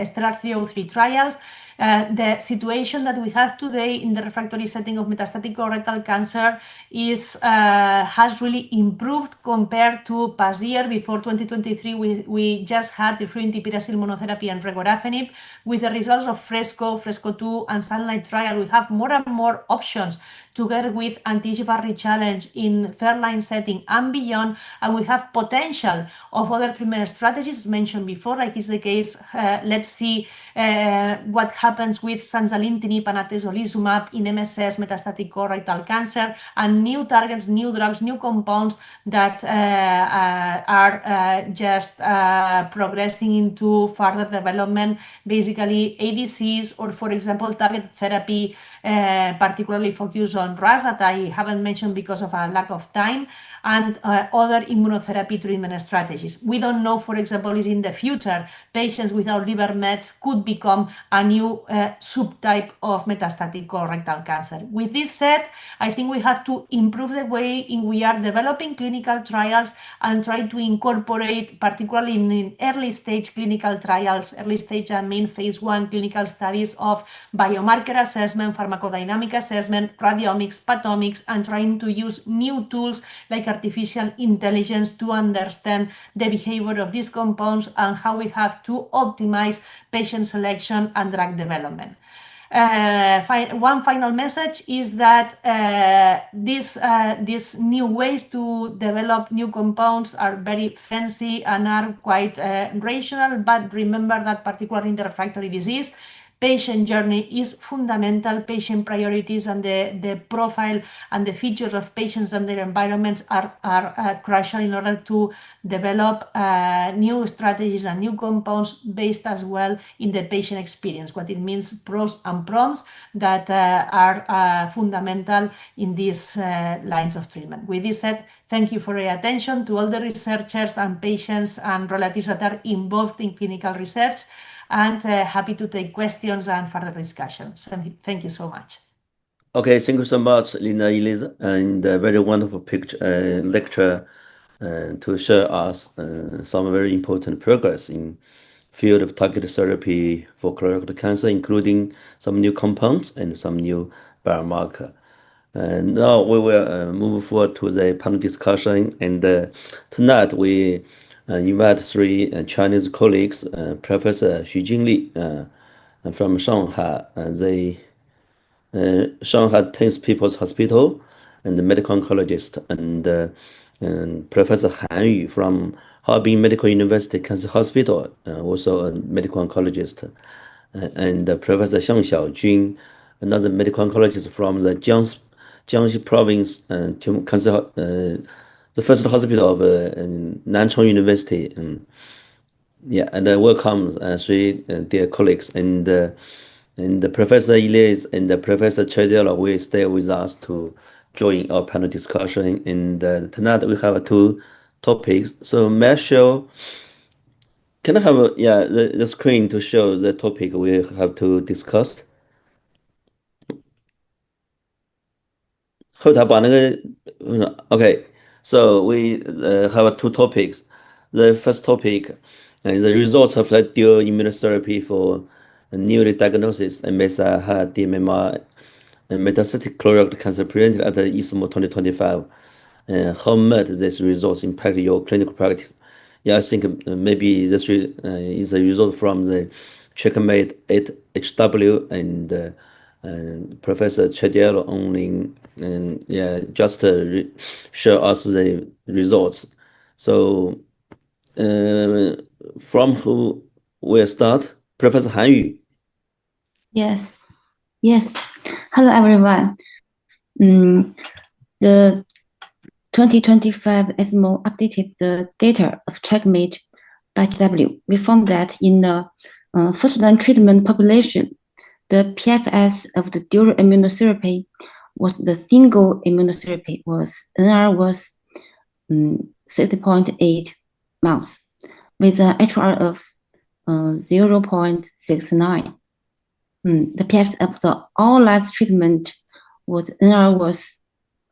S3: Stellar 303 trials. The situation that we have today in the refractory setting of metastatic colorectal cancer has really improved compared to past year. Before 2023, we just had the fluindapyr monotherapy and regorafenib. With the results of FRESCO, FRESCO-2, and Sunlight trial, we have more and more options together with anti-EGFR rechallenge in third line setting and beyond, and we have potential of other treatment strategies as mentioned before, like is the case. Let's see what happens with sanzalintinib and atezolizumab in MSS metastatic colorectal cancer, and new targets, new drugs, new compounds that are just progressing into further development, basically ADCs or, for example, target therapy, particularly focused on RAS that I haven't mentioned because of a lack of time, and other immunotherapy treatment strategies. We don't know, for example, is in the future patients without liver mets could become a new subtype of metastatic colorectal cancer. With this said, I think we have to improve the way in we are developing clinical trials and try to incorporate, particularly in early stage clinical trials, early stage I mean phase 1 clinical studies of biomarker assessment, pharmacodynamic assessment, radiomics, pathomics, and trying to use new tools like artificial intelligence to understand the behavior of these compounds and how we have to optimize patient selection and drug development. One final message is that these new ways to develop new compounds are very fancy and are quite rational, but remember that particularly in the refractory disease, patient journey is fundamental. Patient priorities and the profile and the features of patients and their environments are crucial in order to develop new strategies and new compounds based as well in the patient experience, what it means, pros and cons that are fundamental in these lines of treatment. With this said, thank you for your attention to all the researchers and patients and relatives that are involved in clinical research, and happy to take questions and further discussions. And thank you so much.
S1: Okay, thank you so much, Lina Eliza, and a very wonderful lecture to share us some very important progress in field of targeted therapy for colorectal cancer, including some new compounds and some new biomarker. And now we will move forward to the panel discussion. And tonight we invite three Chinese colleagues, Professor Xu Jingli from Shanghai, Shanghai 10th People's Hospital, and the medical oncologist, and Professor Han Yu from Harbin Medical University Cancer Hospital, also a medical oncologist, and Professor Xiang Xiaojun, another medical oncologist from the Jiangxi Province Cancer, the first hospital of Nanchang University. Yeah, and welcome three dear colleagues, and Professor Elias and Professor Chedela will stay with us to join our panel discussion. And tonight we have two topics. So may I show, can I have the screen to show the topic we have to discuss? 后台把那个 so we have two topics. The first topic is the results of the dual immunotherapy for newly diagnosed MSI DMMR metastatic colorectal cancer presented at the ESMO 2025. How might these results impact your clinical practice? Yeah, I think maybe this is a result from the checkmate 8HW and Professor Chediello only, and yeah, just show us the results. So from who will start? Professor Han Yu.
S4: Yes. Hello, everyone. The 2025 ESMO updated the data of CheckMate HW. We found that in the first-line treatment population, the PFS of the dual immunotherapy was the single immunotherapy NR was 60.8 months with an HR of 0.69. The PFS of the all last treatment NR was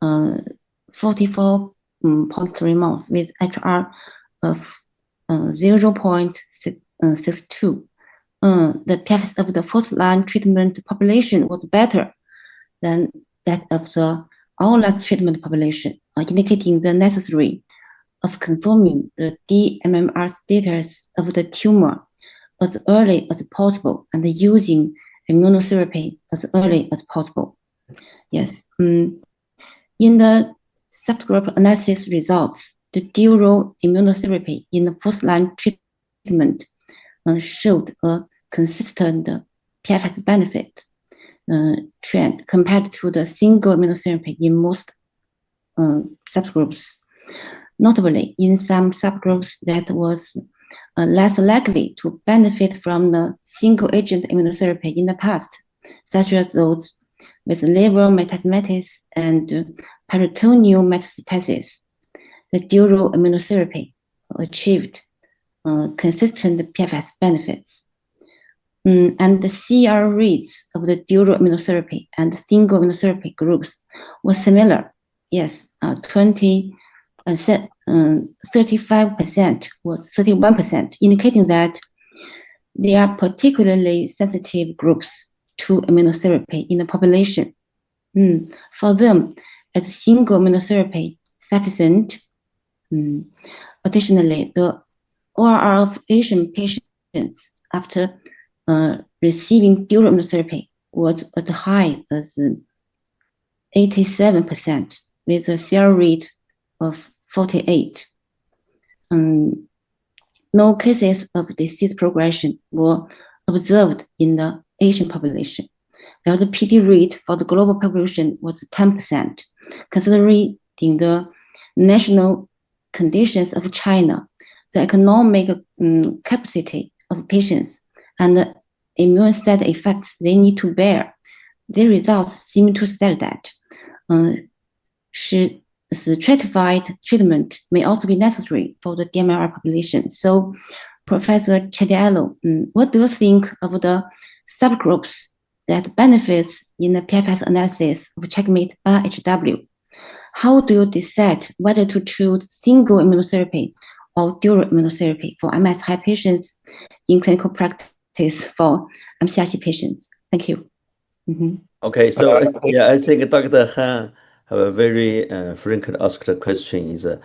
S4: 44.3 months with HR of 0.62. The PFS of the first line treatment population was better than that of the all last treatment population, indicating the necessary of confirming the DMMR status of the tumor as early as possible and using immunotherapy as early as possible. Yes. In the subgroup analysis results, the dual immunotherapy in the first-line treatment showed a consistent PFS benefit trend compared to the single immunotherapy in most subgroups. Notably, in some subgroups that was less likely to benefit from the single-agent immunotherapy in the past, such as those with liver metastasis and peritoneal metastasis. The dual immunotherapy achieved consistent PFS benefits. And the CR rates of the dual immunotherapy and the single immunotherapy groups were similar. Yes, 35% or 31%, indicating that they are particularly sensitive groups to immunotherapy in the population. For them, as single immunotherapy sufficient. Additionally, the ORR of Asian patients after receiving dual immunotherapy was as high as 87%, with a CR rate of 48. No cases of disease progression were observed in the Asian population, while the PD rate for the global population was 10%. Considering the national conditions of China, the economic capacity of patients, and the immune side effects they need to bear, the results seem to state that stratified treatment may also be necessary for the DMR population. So, Professor Chediello, what do you think of the subgroups that benefits in the PFS analysis of CheckMate HW? How do you decide whether to choose single immunotherapy or dual immunotherapy for MSI patients in clinical practice for MCRC patients? Thank you.
S1: Okay, so I think Dr. Han have a very frequently asked question. Is I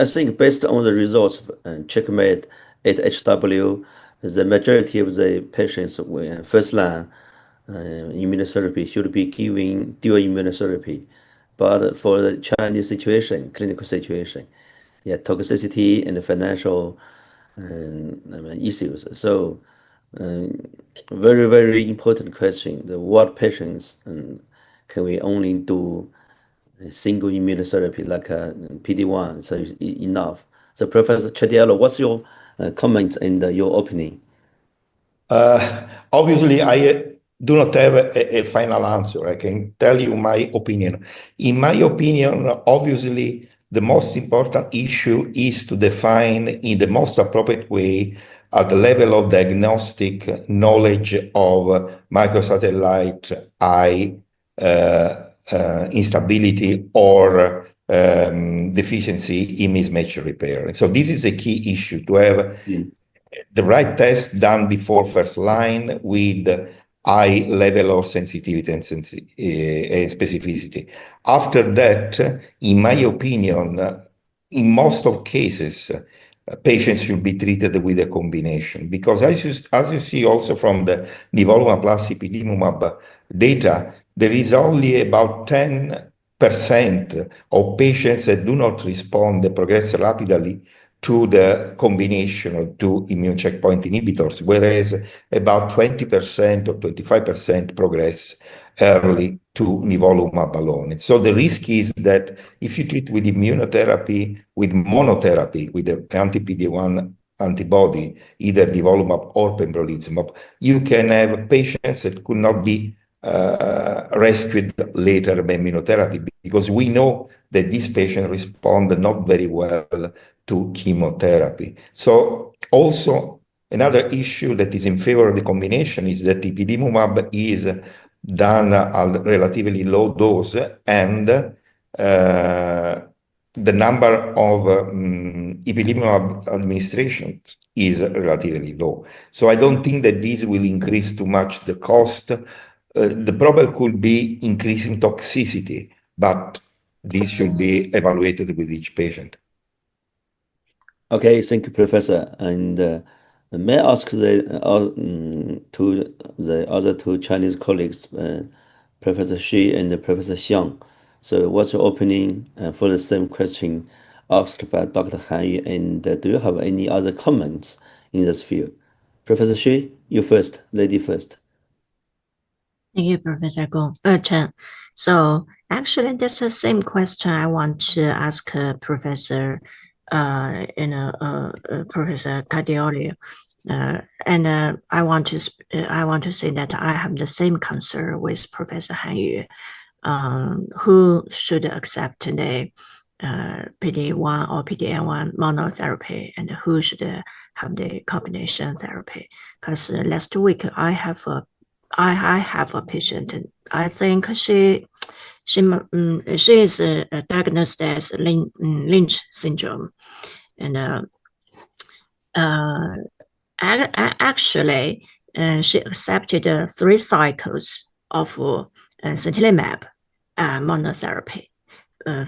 S1: think based on the results of CheckMate at HW, the majority of the patients with first line immunotherapy should be giving dual immunotherapy. But for the Chinese situation, clinical situation, toxicity and financial issues. So very, very important question. What patients can we only do a single immunotherapy like PD-1? So is enough. So Professor Chediello, what's your comment and your opinion?
S2: Obviously, I do not have a final answer. I can tell you my opinion. In my opinion, obviously, the most important issue is to define in the most appropriate way at the level of diagnostic knowledge of microsatellite eye instability or deficiency in mismatch repair. So this is a key issue, to have the right test done before first line with high level of sensitivity and specificity. After that, in my opinion, in most of cases, patients should be treated with a combination, because as you see also from the nivolumab plus ipilimumab data, there is only about 10 of patients that do not respond, they progress rapidly to the combination of two immune checkpoint inhibitors, whereas about 20% or 25% progress early to nivolumab alone. So the risk is that if you treat with immunotherapy, with monotherapy, with the anti-PD-1 antibody, either nivolumab or pembrolizumab, you can have patients that could not be rescued later by immunotherapy, because we know that these patients respond not very well to chemotherapy. So also another issue that is in favor of the combination is that ipilimumab is done at relatively low dose, and the number of ipilimumab administrations is relatively low. So I don't think that this will increase too much the cost. The problem could be increasing toxicity, but this should be evaluated with each patient.
S1: Okay, thank you, Professor. And may I ask to the other two Chinese colleagues, Professor Shi and Professor Xiang. So what's your opinion for the same question asked by Dr. Han Yu, and do you have any other comments in this field? Professor Shi, you first, lady first.
S5: Thank you, Professor Chen. So actually, that's the same question I want to ask Professor, Professor Cardioli. And I want to say that I have the same concern with Professor Han Yu, who should accept the PD-1 or PD-L1 monotherapy, and who should have the combination therapy. Because last week I have a patient. I think she is diagnosed as Lynch syndrome, and actually she accepted 3 cycles of sintilimab monotherapy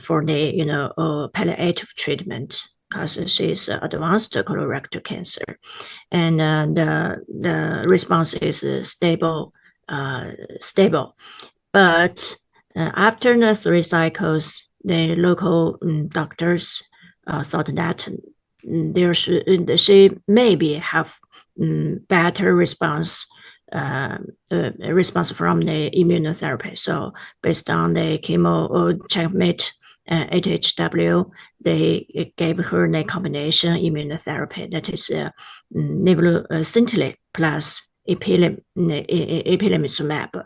S5: for the palliative treatment, because she is advanced colorectal cancer, and the response is stable. But after the 3 cycles, the local doctors thought that she maybe have better response from the immunotherapy. So based on the chemo checkmate 8HW, they gave her the combination immunotherapy, that is nivolumab plus ipilimumab.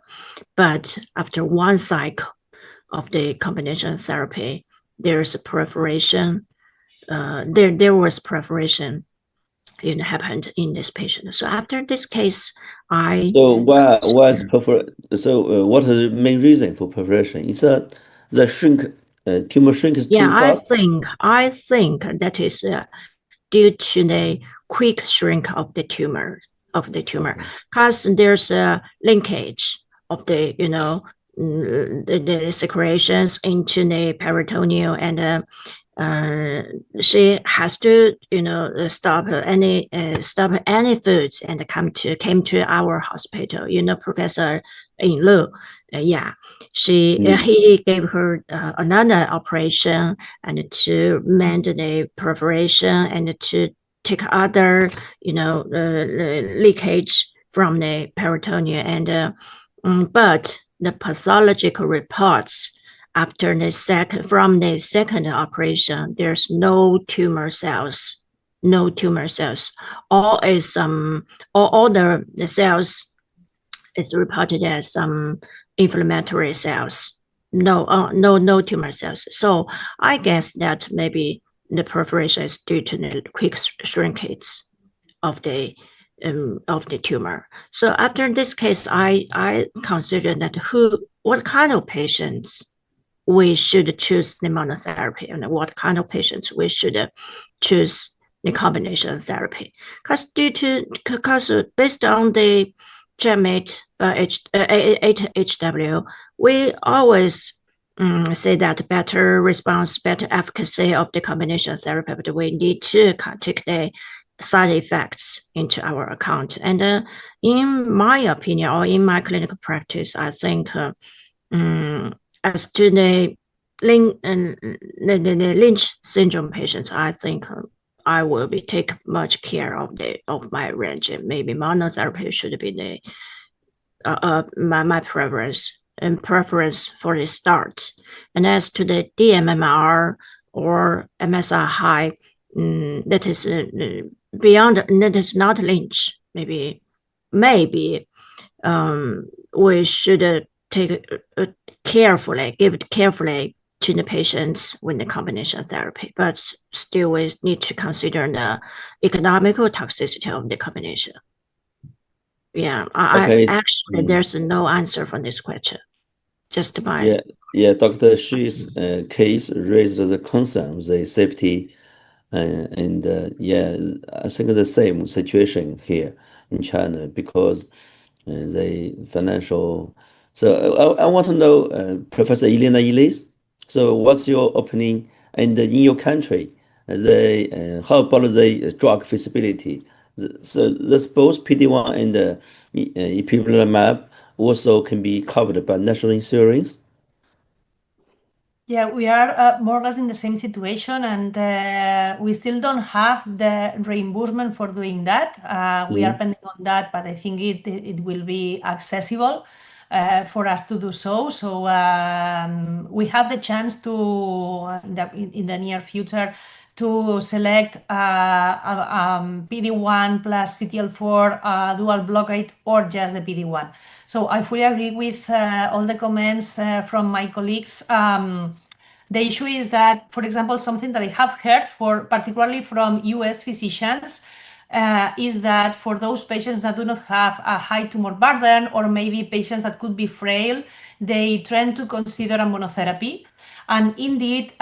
S5: But after 1 cycle of the combination therapy, there's a proliferation. There was proliferation happened in this patient. So after this case,
S1: what is the main reason for proliferation? It's the tumor shrink is too fast?
S5: I think that is due to the quick shrink of the tumor, because there's a linkage of the the secretions into the peritoneum, and she has to stop any foods and came to our hospital. Professor Lu, he gave her another operation, and to mend the perforation and to take other leakage from the peritoneum, and but the pathological reports after the second operation, there's no tumor cells. All the cells is reported as some inflammatory cells. No tumor cells. So I guess that maybe the proliferation is due to the quick shrinkage of the tumor. So after this case, I consider that what kind of patients we should choose the monotherapy, and what kind of patients we should choose the combination therapy. Because based on the CheckMate 8HW, we always say that better response, better efficacy of the combination therapy, but we need to take the side effects into our account. And in my opinion, or in my clinical practice, I think as to the Lynch syndrome patients, I think I will be take much care of my range. Maybe monotherapy should be my preference for the start. And as to the DMMR or MSI high, that is beyond, that is not Lynch. Maybe we should take carefully, give it carefully to the patients with the combination therapy, but still we need to consider the economical toxicity of the combination. Yeah,
S1: Okay.
S5: actually, there's no answer for this question. Just my
S1: Dr. Shi's case raises the concern of the safety, I think the same situation here in China because the financial. So I want to know, Professor Elena Ilis, so what's your opinion? And in your country, how about the drug feasibility? So this both PD-1 and ipilimumab also can be covered by national insurance.
S3: Yeah, we are more or less in the same situation, and we still don't have the reimbursement for doing that. We are pending on that, but I think it will be accessible for us to do so. So we have the chance to, in the near future, to select PD-1 plus CTL4 dual blockade or just the PD-1. So I fully agree with all the comments from my colleagues. The issue is that, for example, something that I have heard, particularly from US physicians, is that for those patients that do not have a high tumor burden or maybe patients that could be frail, they tend to consider a monotherapy. And indeed,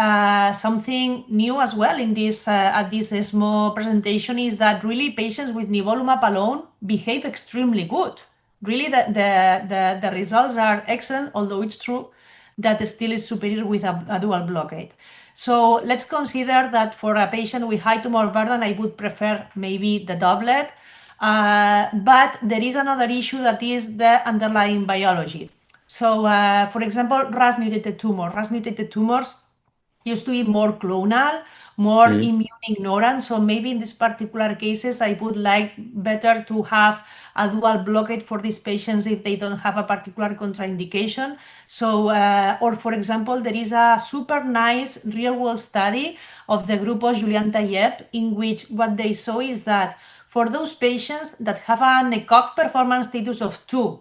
S3: something new as well in this at this ESMO presentation is that really patients with nivolumab alone behave extremely good. Really, the results are excellent, although it's true that still is superior with a dual blockade. So let's consider that for a patient with high tumor burden, I would prefer maybe the doublet. But there is another issue that is the underlying biology. So, for example, RAS mutated tumors used to be more clonal, more immune ignorant. So maybe in these particular cases, I would like better to have a dual blockade for these patients if they don't have a particular contraindication. So, or for example, there is a super nice real world study of the group of Julian Tayeb in which what they saw is that for those patients that have an ECOG performance status of 2,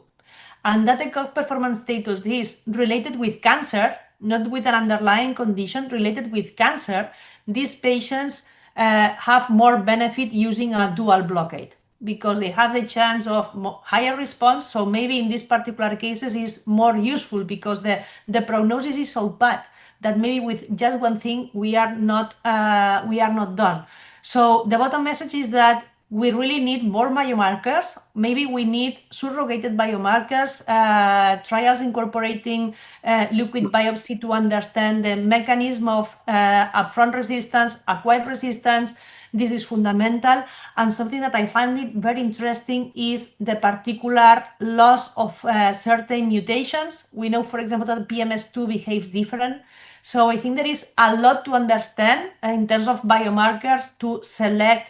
S3: and that ECOG performance status is related with cancer, not with an underlying condition, related with cancer, these patients have more benefit using a dual blockade because they have the chance of higher response. So maybe in these particular cases is more useful because the prognosis is so bad that maybe with just one thing we are not done. So the bottom message is that we really need more biomarkers. Maybe we need surrogated biomarkers, trials incorporating liquid biopsy to understand the mechanism of upfront resistance, acquired resistance. This is fundamental. And something that I find it very interesting is the particular loss of certain mutations. We know, for example, that PMS2 behaves different. So I think there is a lot to understand in terms of biomarkers to select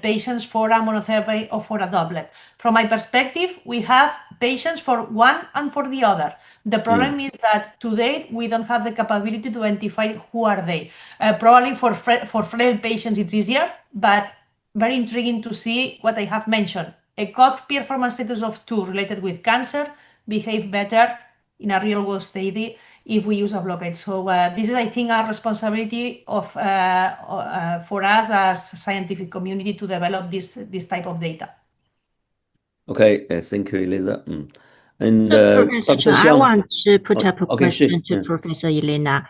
S3: patients for a monotherapy or for a doublet. From my perspective, we have patients for one and for the other. The problem is that to date, we don't have the capability to identify who are they. Probably for frail patients, it's easier, but very intriguing to see what I have mentioned. A ECOG performance status of 2 related with cancer behave better in a real world study if we use a blockade. So this is, I think, our responsibility for us as a scientific community to develop this type of data.
S1: Okay, thank you, Elisa. And
S5: Professor Chen, I want to put up a question to Professor Elena.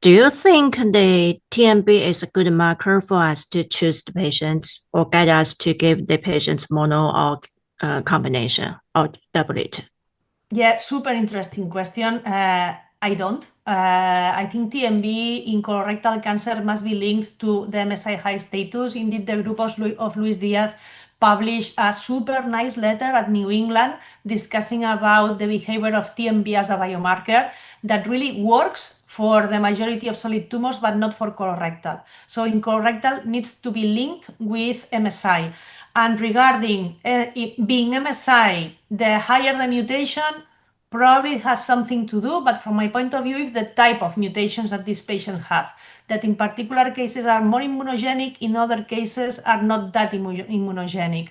S5: Do you think the TMB is a good marker for us to choose the patients or guide us to give the patients mono or combination or doublet?
S3: Yeah, super interesting question. I don't. I think TMB in colorectal cancer must be linked to the MSI high status. Indeed, the group of Luis Diaz published a super nice letter at New England discussing about the behavior of TMB as a biomarker that really works for the majority of solid tumors, but not for colorectal. So in colorectal needs to be linked with MSI. And regarding being MSI, the higher the mutation, probably has something to do, but from my point of view, if the type of mutations that these patients have, that in particular cases are more immunogenic, in other cases are not that immunogenic.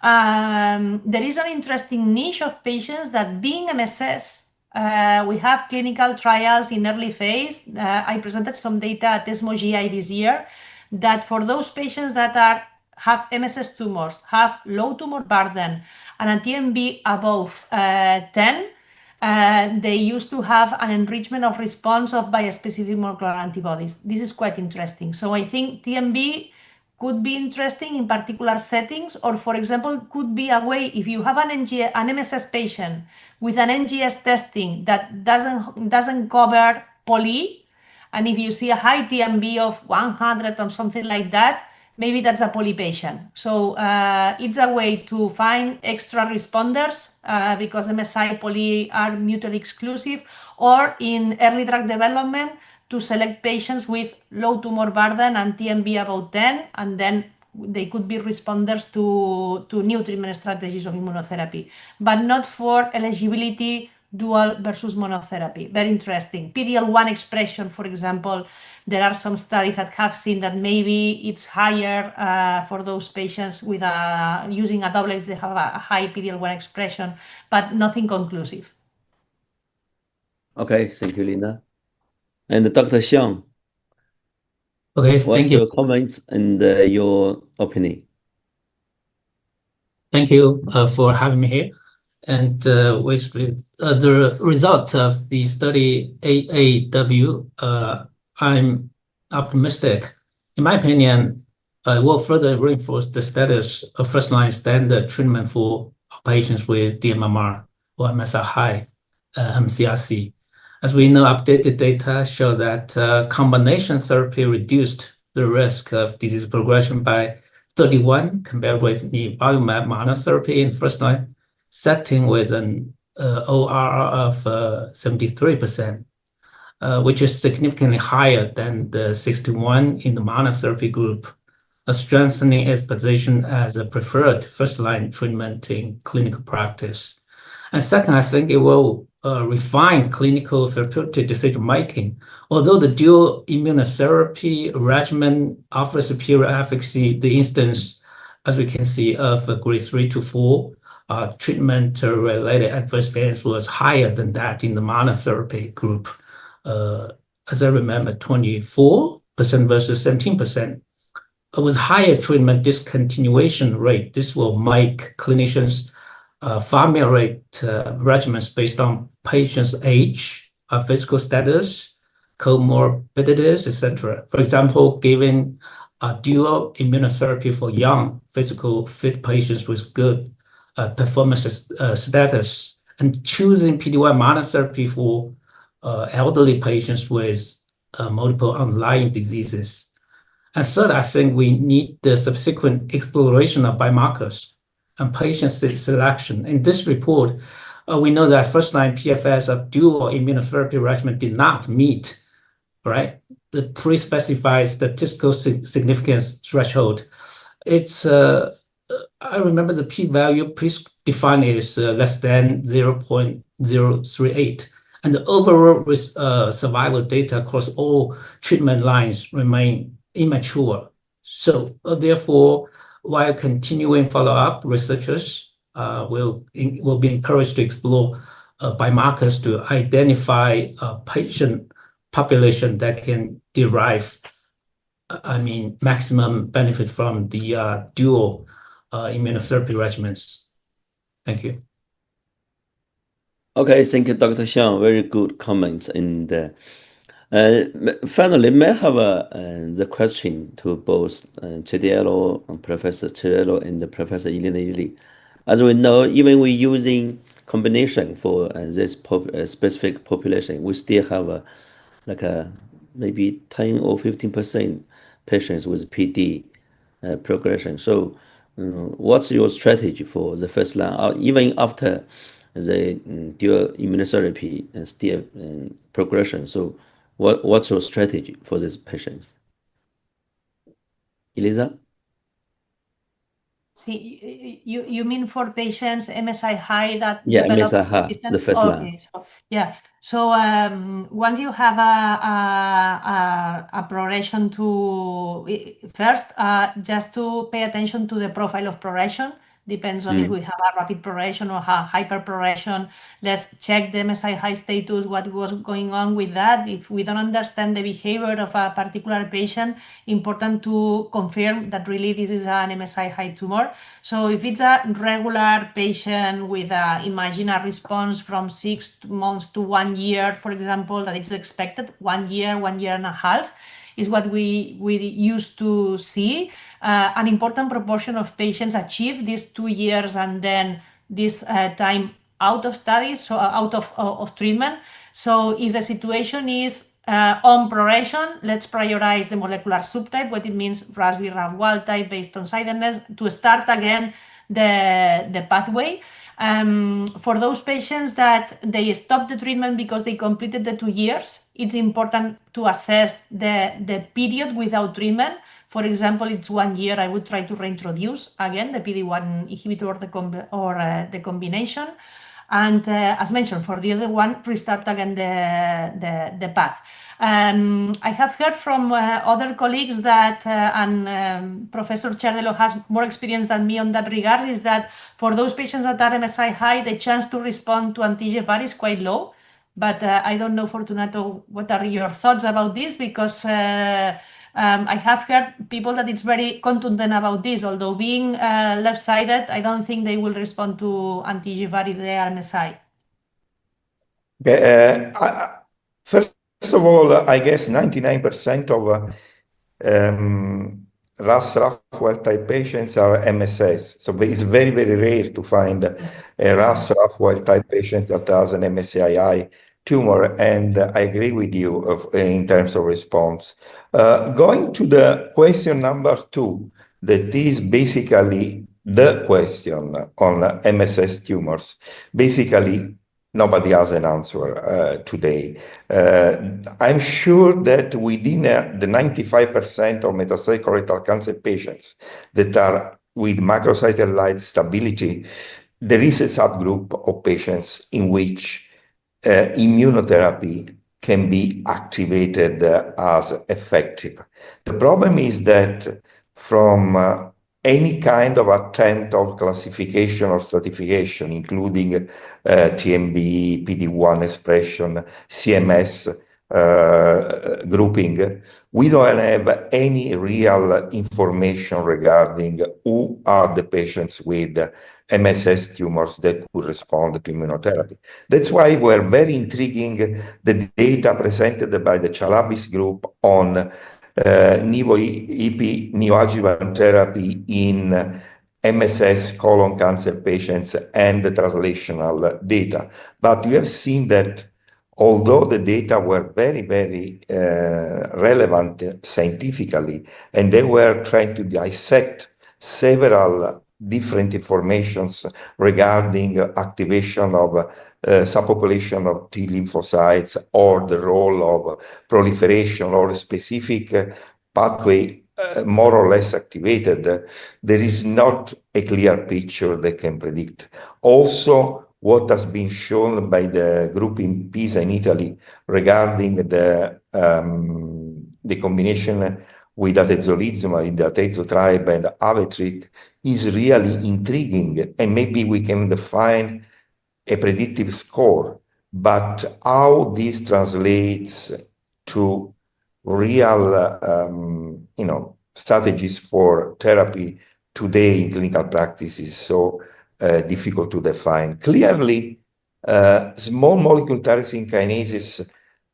S3: There is an interesting niche of patients that being MSS, we have clinical trials in early phase. I presented some data at ESMO GI this year that for those patients that have MSS tumors, have low tumor burden, and a TMB above 10, they used to have an enrichment of response of bispecific monoclonal antibodies. This is quite interesting. So I think TMB could be interesting in particular settings, or for example, could be a way if you have an MSS patient with an NGS testing that doesn't cover poly, and if you see a high TMB of 100 or something like that, maybe that's a poly patient. So it's a way to find extra responders because MSI poly are mutually exclusive, or in early drug development to select patients with low tumor burden and TMB about 10, and then they could be responders to new treatment strategies of immunotherapy, but not for eligibility dual versus monotherapy. Very interesting. PD-L1 expression, for example, there are some studies that have seen that maybe it's higher for those patients with using a doublet if they have a high PD-L1 expression, but nothing conclusive.
S1: Okay, thank you, Lina. And Dr. Xiang,
S6: Okay,
S1: what's
S6: thank you.
S1: your comments and your opinion?
S6: Thank you for having me here. And with the result of the study AAW, I'm optimistic. In my opinion, it will further reinforce the status of first-line standard treatment for patients with dMMR or MSI high mCRC. As we know, updated data show that combination therapy reduced the risk of disease progression by 31 compared with the biomed monotherapy in first-line setting with an ORR of 73%, which is significantly higher than the 61 in the monotherapy group, strengthening its position as a preferred first-line treatment in clinical practice. And second, I think it will refine clinical therapeutic decision-making. Although the dual immunotherapy regimen offers superior efficacy, the instance, as we can see, of grade 3 to 4 treatment-related adverse events was higher than that in the monotherapy group. As I remember, 24% versus 17%. It was higher treatment discontinuation rate. This will make clinicians formulate regimens based on patients' age, physical status, comorbidities, etc. For example, giving a dual immunotherapy for young, physical fit patients with good performance status, and choosing PD-1 monotherapy for elderly patients with multiple underlying diseases. And third, I think we need the subsequent exploration of biomarkers and patient selection. In this report, we know that first-line PFS of dual immunotherapy regimen did not meet, right, the pre-specified statistical significance threshold. It's I remember the p-value predefined is less than 0.038, and the overall survival data across all treatment lines remain immature. So therefore, while continuing follow-up, researchers will be encouraged to explore biomarkers to identify a patient population that can derive, maximum benefit from the dual immunotherapy regimens. Thank you.
S1: Okay, thank you, Dr. Xiang. Very good comments. And finally, may I have the question to both Chidiello, Professor Chidiello, and Professor Elena Ili. As we know, even we using combination for this specific population, we still have maybe 10 or 15% patients with PD progression. So, what's your strategy for the first line, even after the dual immunotherapy and still progression? So, What's your strategy for these patients? Elisa?
S3: See, you mean for patients MSI high that
S1: Yeah,
S3: develop
S1: MSI high,
S3: resistance?
S1: the first line.
S3: Okay, so yeah. So once you have a progression to first, just to pay attention to the profile of progression. Depends on if we have a rapid progression or hyper progression. Let's check the MSI high status, what was going on with that. If we don't understand the behavior of a particular patient, important to confirm that really this is an MSI high tumor. So if it's a regular patient with imagine a response from 6 months to 1 year, for example, that is expected, 1 year, 1.5 years, is what we used to see. An important proportion of patients achieve these 2 years and then this time out of studies, so out of treatment. So if the situation is on progression, let's prioritize the molecular subtype, what it means Raspberry RAF wild type based on sidedness, to start again the pathway. For those patients that they stop the treatment because they completed the 2 years, it's important to assess the period without treatment. For example, it's 1 year, I would try to reintroduce again the PD-1 inhibitor or the combination. And as mentioned, for the other one, restart again the path. I have heard from other colleagues that, and Professor Chardelo has more experience than me on that regard, is that for those patients that are MSI high, the chance to respond to anti-EGFR is quite low. But I don't know, Fortunato, what are your thoughts about this? Because I have heard people that it's very contundent about this. Although being left-sided, I don't think they will respond to anti-EGFR if they are MSI.
S2: First of all, I guess 99% of RAS-RAF wild-type patients are MSS. So it's very, very rare to find a RAS-RAF wild-type patient that has an MSI tumor, and I agree with you in terms of response. Going to the question number 2, that is basically the question on MSS tumors. Basically, nobody has an answer today. I'm sure that within the 95% of metastatic colorectal cancer patients that are with microsatellite stability, there is a subgroup of patients in which immunotherapy can be activated as effective. The problem is that from any kind of attempt of classification or stratification, including TMB, PD-1 expression, CMS grouping, we don't have any real information regarding who are the patients with MSS tumors that could respond to immunotherapy. That's why we're very intriguing the data presented by the Chalabis group on Nivo-IPI neoadjuvant therapy in MSS colon cancer patients and the translational data. But we have seen that although the data were very, very relevant scientifically, and they were trying to dissect several different informations regarding activation of subpopulation of T lymphocytes or the role of proliferation or a specific pathway more or less activated, there is not a clear picture that can predict. Also, what has been shown by the group in Pisa in Italy regarding the combination with atezolizumab in the Atezo tribe and Avetric is really intriguing, and maybe we can define a predictive score, but how this translates to real strategies for therapy today in clinical practice is so difficult to define. Clearly, small molecule tyrosine kinase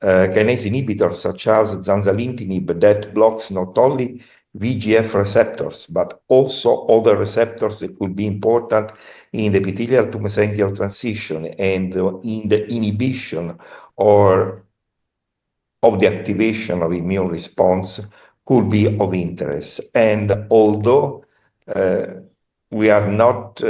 S2: inhibitors such as zanzalintinib that blocks not only VEGF receptors, but also other receptors that could be important in the epithelial to mesenchymal transition and in the inhibition or of the activation of immune response could be of interest. And although we are not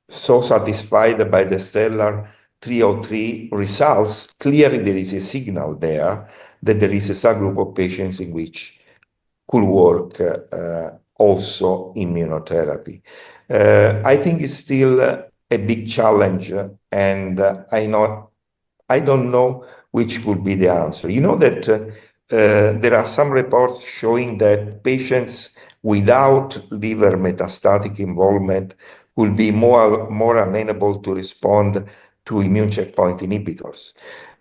S2: so satisfied by the Stellar 303 results, clearly there is a signal there that there is a subgroup of patients in which could work also immunotherapy. I think it's still a big challenge, and I don't know which would be the answer. You know that there are some reports showing that patients without liver metastatic involvement will be more amenable to respond to immune checkpoint inhibitors.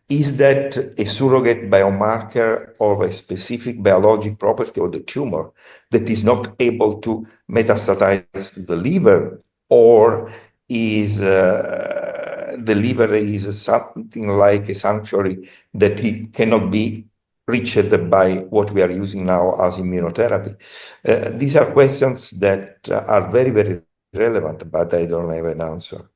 S2: Is that a surrogate biomarker of a specific biologic property of the tumor that is not able to metastatize to the liver, or is the liver is something like a sanctuary that it cannot be reached by what we are using now as immunotherapy? These are questions that are very, very relevant, but I don't have an answer.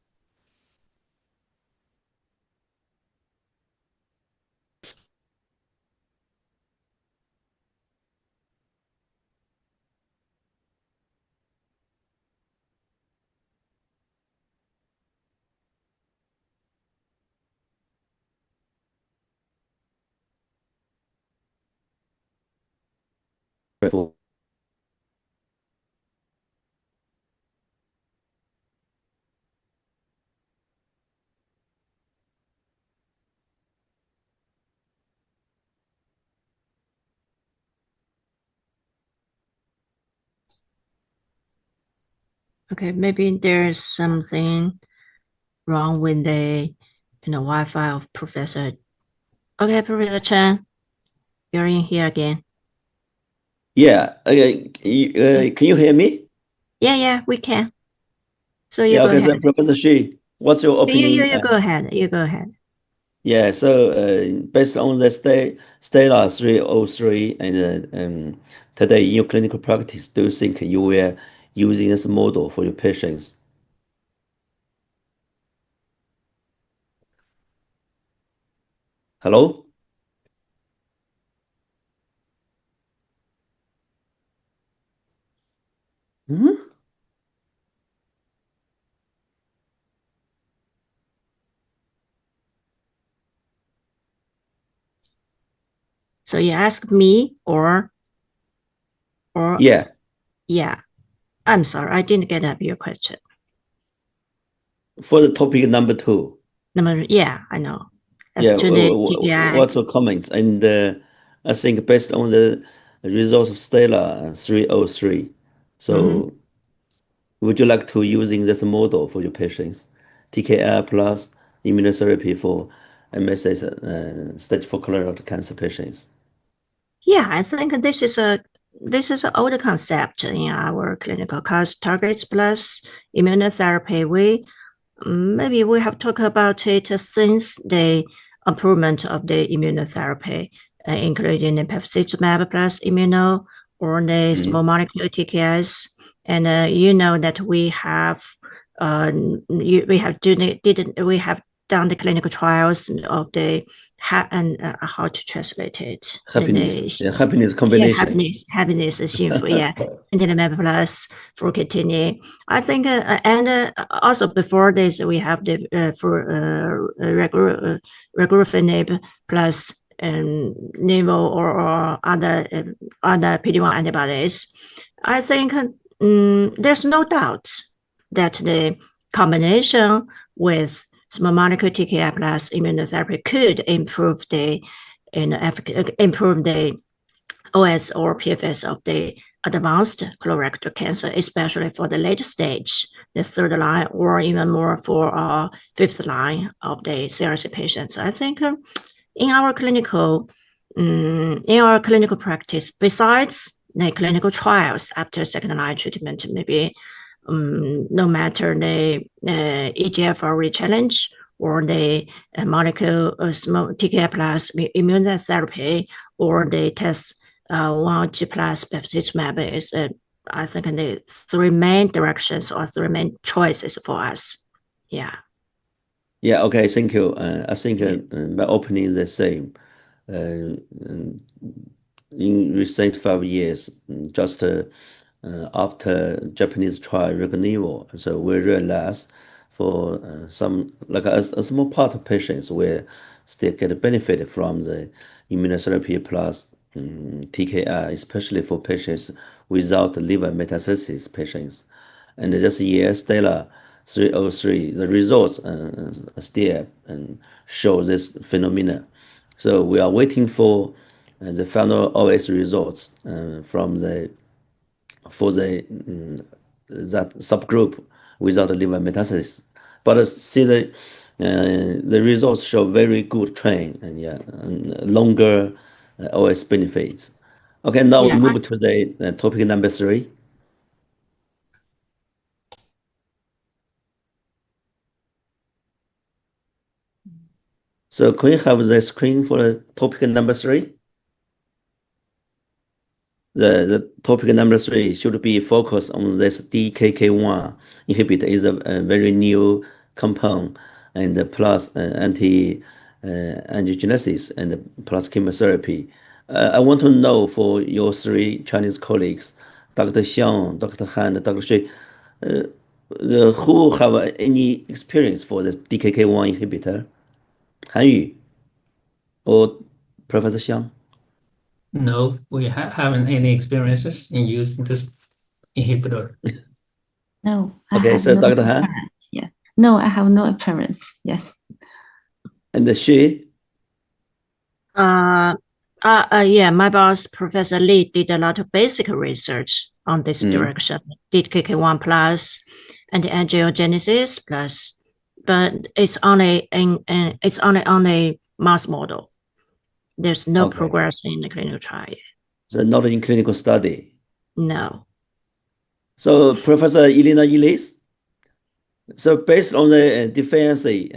S5: Okay, maybe there's something wrong with the Wi-Fi of Professor. Okay, Professor Chen, you're in here again.
S1: Yeah. Okay. Can you hear me?
S5: Yeah, we can. So you
S1: Yeah.
S5: go
S1: Okay. So
S5: ahead.
S1: Professor Shi, what's your opinion?
S5: You go ahead. You go ahead.
S1: Yeah. So based on the Stella 303 and today in your clinical practice, do you think you were using this model for your patients? Hello? Hmm?
S5: So you ask me or
S1: Yeah.
S5: yeah. I'm sorry, I didn't get up your question.
S1: For the topic number 2.
S5: Yeah, I know. As
S1: Yeah.
S5: to the TKI.
S1: What's your comments? And I think based on the results of Stella 303, so would you like to using this model for your patients? TKI plus immunotherapy for MSS stage 4 colorectal cancer patients.
S5: Yeah, I think this is an old concept in our clinical cause targets plus immunotherapy. Maybe we have talked about it since the improvement of the immunotherapy, including the pembrolizumab plus immuno or the small molecule TKIs. And you know that we have done the clinical trials of the how to translate it.
S1: Happiness combination.
S5: Happiness is sinful, yeah. Intilimab plus fructini. I think, and also before this, we have the regorafenib plus Nivo or other PD-1 antibodies. I think there's no doubt that the combination with small molecule TKI plus immunotherapy could improve the OS or PFS of the advanced colorectal cancer, especially for the late stage, the third line, or even more for fifth line of the CRC patients. I think in our clinical practice, besides the clinical trials after second line treatment, maybe no matter the EGFR rechallenge or the molecule small TKI plus immunotherapy or the test 1-2 plus bevacizumab is I think the 3 main directions or 3 main choices for us. Yeah.
S1: Yeah. Okay. Thank you. I think my opinion is the same. In recent 5 years, just after Japanese trial Reganivo, so we realized for some like a small part of patients will still get benefit from the immunotherapy plus TKI, especially for patients without liver metastasis patients. And this year, Stella 303, the results still show this phenomena. So we are waiting for the final OS results from that subgroup without liver metastasis. But see the results show very good trend and longer OS benefits. Okay, now we move to the topic number 3. So can you have the screen for the topic number 3? The topic number 3 should be focused on this DKK1 inhibitor is a very new compound and plus anti-angiogenesis and plus chemotherapy. I want to know for your 3 Chinese colleagues, Dr. Xiang, Dr. Han, Dr. Shi, who have any experience for this DKK1 inhibitor? Han Yu or Professor Xiang?
S6: No, we haven't any experiences in using this inhibitor.
S4: No,
S1: Okay,
S4: have
S1: so
S4: no
S1: Dr. Han?
S4: appearance. Yeah. No, I have no appearance. Yes.
S1: And Shi?
S5: Yeah, my boss, Professor Li, did a lot of basic research on this direction. Did KK1 plus and the angiogenesis plus, but it's only on a mouse model. There's no progress in the clinical trial.
S1: So not in clinical study.
S5: No.
S1: So Professor Elena Ellis, so based on the deficiency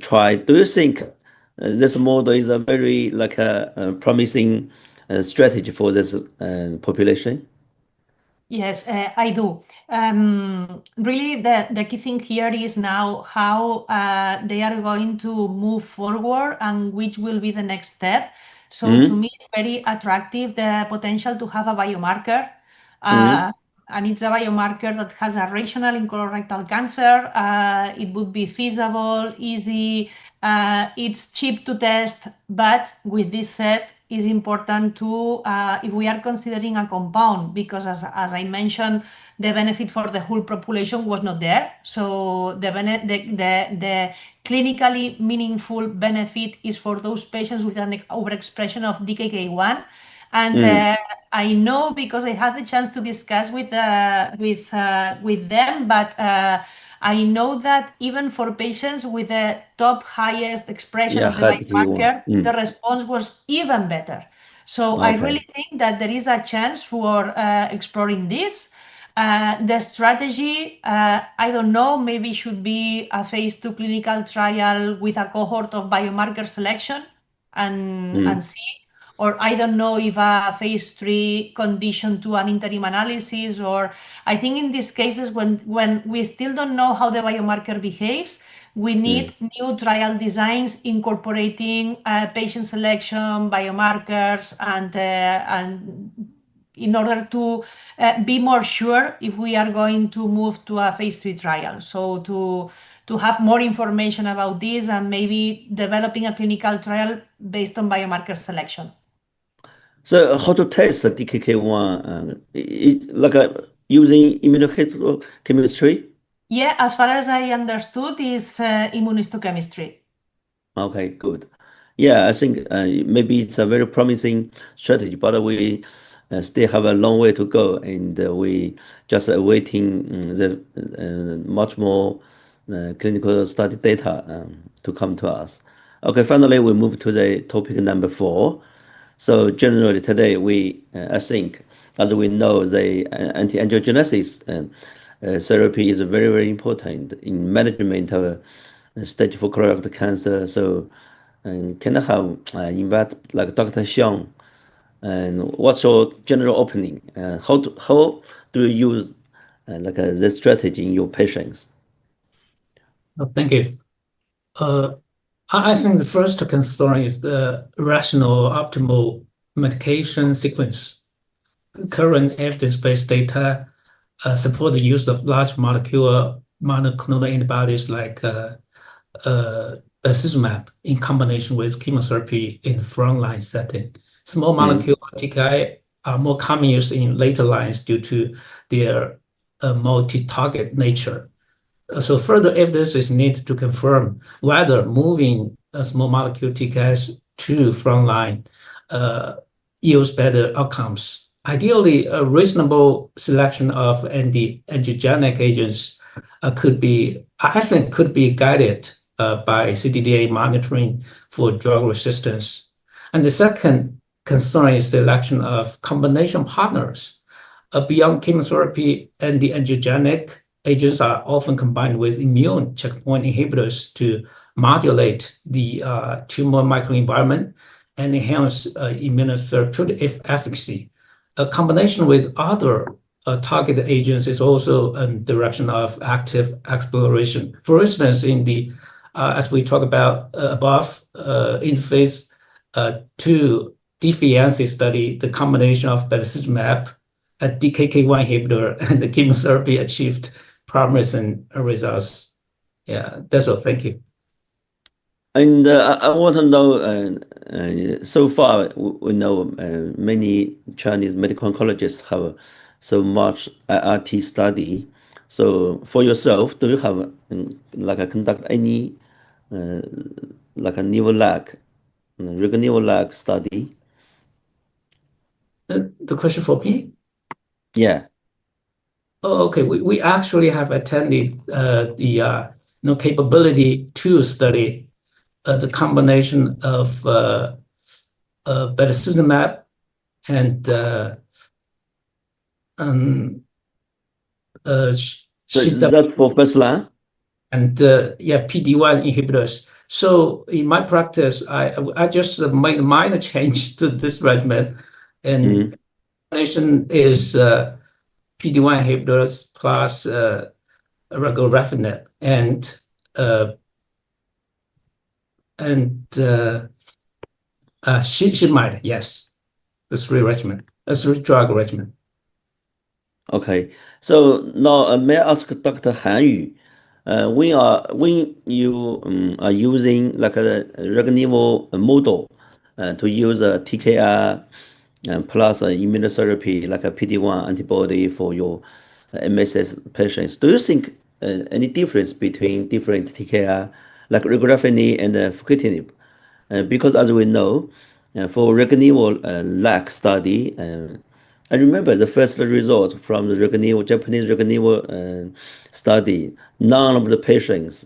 S1: trial, do you think this model is a very promising strategy for this population?
S3: Yes, I do. Really, the key thing here is now how they are going to move forward and which will be the next step. So to me, it's very attractive, the potential to have a biomarker. And it's a biomarker that has a rationale in colorectal cancer. It would be feasible, easy, it's cheap to test, but with this said, is important to, if we are considering a compound, because as I mentioned, the benefit for the whole population was not there. So the clinically meaningful benefit is for those patients with an overexpression of DKK1. And I know because I had the chance to discuss with them, but I know that even for patients with the top highest expression of the biomarker, the response was even better. So I really think that there is a chance for exploring this. The strategy, I don't know, maybe should be a phase 2 clinical trial with a cohort of biomarker selection and see. Or I don't know if a phase 3 condition to an interim analysis, or I think in these cases when we still don't know how the biomarker behaves, we need new trial designs incorporating patient selection, biomarkers, and in order to be more sure if we are going to move to a phase 3 trial. So to have more information about this and maybe developing a clinical trial based on biomarker selection.
S1: So how to test the DKK1? Using immunohistochemistry?
S3: Yeah, as far as I understood, is immunohistochemistry.
S1: Okay, good. Yeah, I think maybe it's a very promising strategy, but we still have a long way to go, and we just awaiting the much more clinical study data to come to us. Okay, finally, we move to the topic number 4. So generally today, I think, as we know, the anti-angiogenesis therapy is very, very important in management of stage 4 colorectal cancer. So can I have invite like Dr. Xiang, and what's your general opening? How do you use this strategy in your patients?
S6: Thank you. I think the first concern is the rational optimal medication sequence. Current evidence-based data support the use of large molecule monoclonal antibodies like bevacizumab in combination with chemotherapy in the frontline setting. Small molecule TKI are more common used in later lines due to their multi-target nature. So further evidence is needed to confirm whether moving a small molecule TKIs to frontline yields better outcomes. Ideally, a reasonable selection of anti-angiogenic agents could be guided by ctDNA monitoring for drug resistance. And the second concern is selection of combination partners. Beyond chemotherapy, anti-angiogenic agents are often combined with immune checkpoint inhibitors to modulate the tumor microenvironment and enhance immunotherapeutic efficacy. A combination with other targeted agents is also a direction of active exploration. For instance, in the as we talk about above, in phase 2 DeFianCe study, the combination of bevacizumab, a DKK1 inhibitor, and the chemotherapy achieved promising results. Yeah, that's all. Thank you.
S1: And I want to know, so far we know many Chinese medical oncologists have so much IRT study. So for yourself, do you have conduct any like a neolag, neolag study?
S6: The question for me?
S1: Yeah.
S6: Oh, okay. We actually have attended the capability to study the combination of bevacizumab and
S1: So that's for first line?
S6: And PD-1 inhibitors. So in my practice, I just made a minor change to this regimen, and combination is PD-1 inhibitors plus regorafenib and shimide. Yes, the three drug regimen.
S1: Okay, so now may I ask Dr. Han Yu, when you are using like a Regnivo model to use a TKI plus immunotherapy like a PD-1 antibody for your MSS patients, do you think any difference between different TKI like regorafenib and fruquintinib? Because as we know, for Regnivo lac study, I remember the first result from the Japanese Regnivo study. None of the patients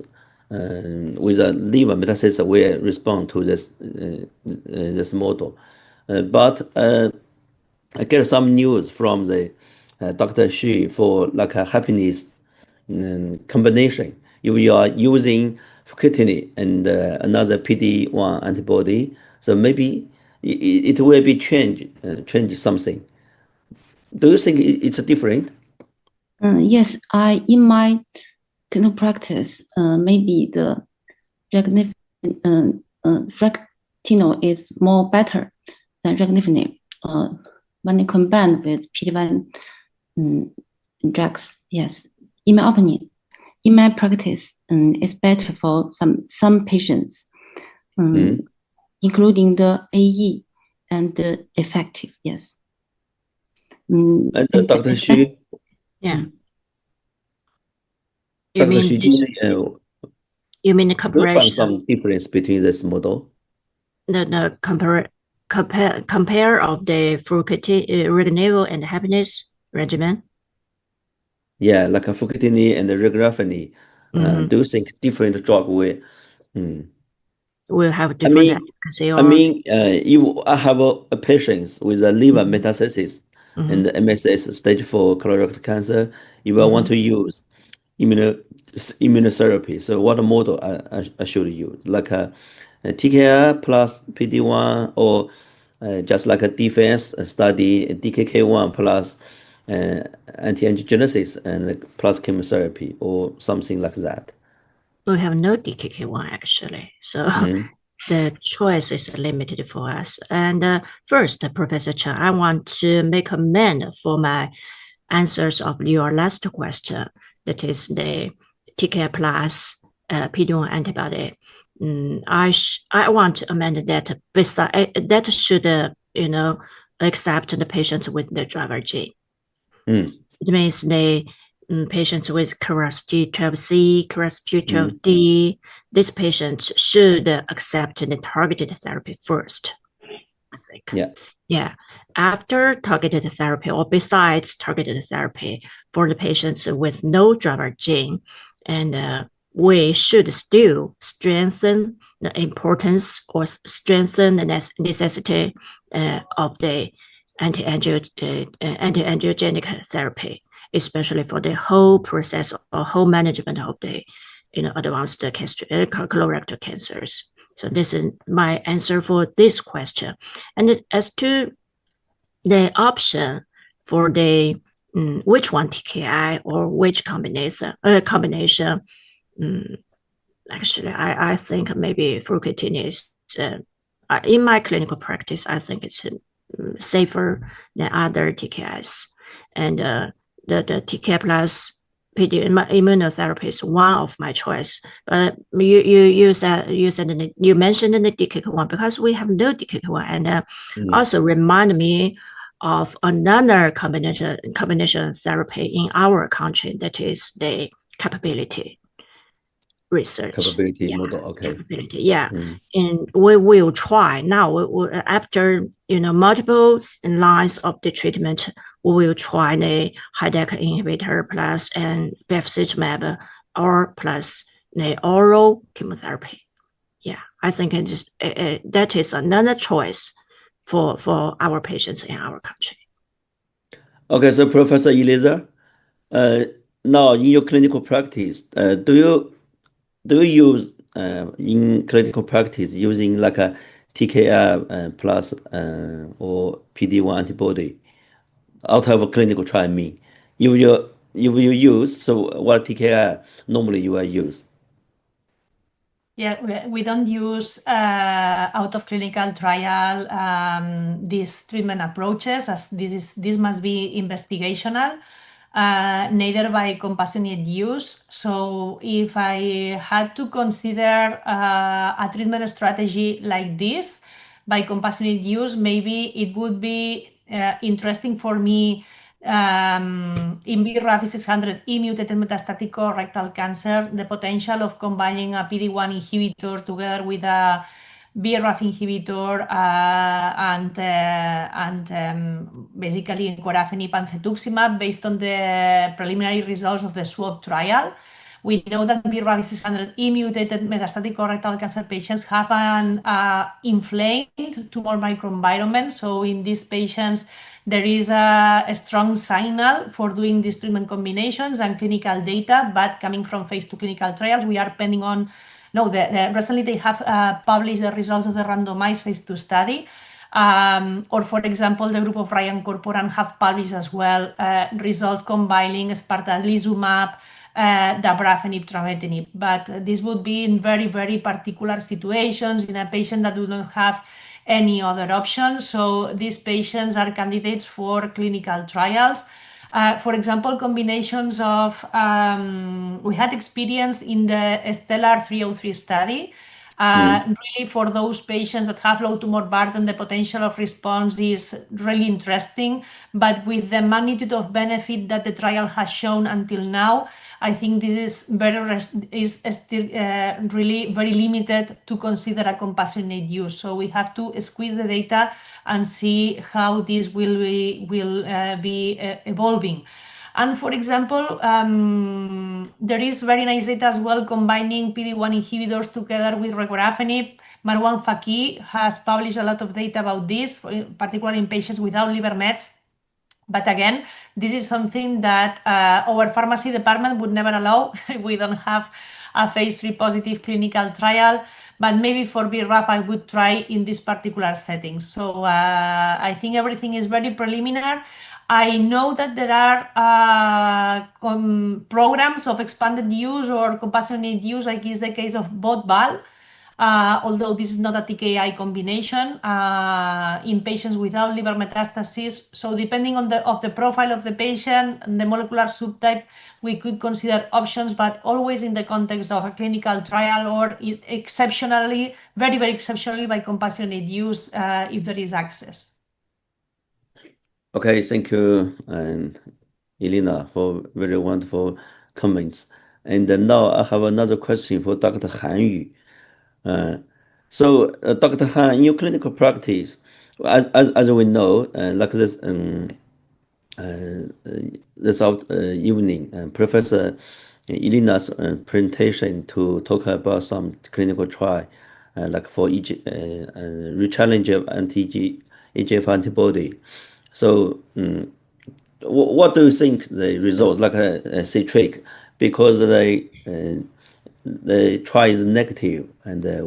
S1: with a liver metastasis will respond to this model. But I get some news from the Dr. Xu for like a happiness combination. If you are using fruquintinib and another PD-1 antibody, so maybe it will be change something. Do you think it's different?
S4: Yes, in my clinical practice, maybe the fractino is more better than regnifinib when it combined with PD-1 drugs. Yes, in my opinion, in my practice, it's better for some patients, including the AE and the effective. Yes.
S1: And Dr. Xu?
S5: Yeah.
S1: You mean
S5: the comparison?
S1: Find some difference between this model?
S5: The compare of the Regnivo and happiness regimen.
S1: Yeah, like a fruquintinib and the regorafenib. Do you think different drug will
S5: have different efficacy?
S1: If I have a patient with a liver metastasis and the MSS stage 4 colorectal cancer, if I want to use immunotherapy, so what model I should use? Like a TKI plus PD-1 or just like a defense study, DKK1 plus anti-angiogenesis and plus chemotherapy or something like that?
S5: We have no DKK1 actually, so the choice is limited for us. And first, Professor Chen, I want to make amend for my answers of your last question. That is the TKI plus PD-1 antibody. I want to amend that. That should accept the patients with the driver gene. It means the patients with KRAS G12C, KRAS G12D, these patients should accept the targeted therapy first, I think. Yeah. After targeted therapy or besides targeted therapy for the patients with no driver gene, and we should still strengthen the importance or strengthen the necessity of the anti-angiogenic therapy, especially for the whole process or whole management of the advanced colorectal cancers. So this is my answer for this question. And as to the option for the which one TKI or which combination, actually, I think maybe fruquintinib in my clinical practice, I think it's safer than other TKIs. And the TK plus PD immunotherapy is one of my choice. But you mentioned the DKK1 because we have no DKK1, and also remind me of another combination therapy in our country, that is the capability research.
S1: Capability model, okay.
S5: Capability, yeah. And we will try now. After multiple lines of the treatment, we will try the HDAC inhibitor plus and bevacizumab or plus the oral chemotherapy. Yeah, I think that is another choice for our patients in our country.
S1: Okay, so Professor Eliezer, now in your clinical practice, do you use in clinical practice using like a TKI plus or PD-1 antibody out of a clinical trial? You will use, so what TKI normally you will use?
S3: Yeah, we don't use out of clinical trial these treatment approaches, as this must be investigational, neither by compassionate use. So if I had to consider a treatment strategy like this by compassionate use, maybe it would be interesting for me in BRAF 600 mutated metastatic colorectal cancer, the potential of combining a PD-1 inhibitor together with a BRAF inhibitor and basically encorafenib and cetuximab based on the preliminary results of the SWOG trial. We know that BRAF 600 mutated metastatic colorectal cancer patients have an inflamed tumor microenvironment. So in these patients, there is a strong signal for doing these treatment combinations and clinical data, but coming from phase 2 clinical trials, we are pending on. Recently they have published the results of the randomized phase 2 study. Or for example, the group of Ryan Corporan have published as well results combining spartalizumab, dabrafenib, trametinib. But this would be in very, very particular situations in a patient that do not have any other option. So these patients are candidates for clinical trials. For example, combinations of, we had experience in the Stellar 303 study. Really, for those patients that have low tumor burden, the potential of response is really interesting. But with the magnitude of benefit that the trial has shown until now, I think this is still really very limited to consider a compassionate use. So we have to squeeze the data and see how this will be evolving. And for example, there is very nice data as well combining PD-1 inhibitors together with regorafenib. Marwan Faki has published a lot of data about this, particularly in patients without liver mets. But again, this is something that our pharmacy department would never allow. We don't have a phase 3 positive clinical trial, but maybe for BRAF I would try in this particular setting. So I think everything is very preliminary. I know that there are programs of expanded use or compassionate use, like is the case of BOT-BAL. although this is not a TKI combination in patients without liver metastases. So depending on the profile of the patient and the molecular subtype, we could consider options, but always in the context of a clinical trial or exceptionally, very, very exceptionally by compassionate use if there is access.
S1: Okay, thank you, and Elena, for very wonderful comments. And now I have another question for Dr. Han Yu. Dr. Han, in your clinical practice, as we know, like this evening, Professor Elena's presentation to talk about some clinical trial, like for rechallenge of EGF antibody. So, what do you think the results, like a citric, because the trial is negative and the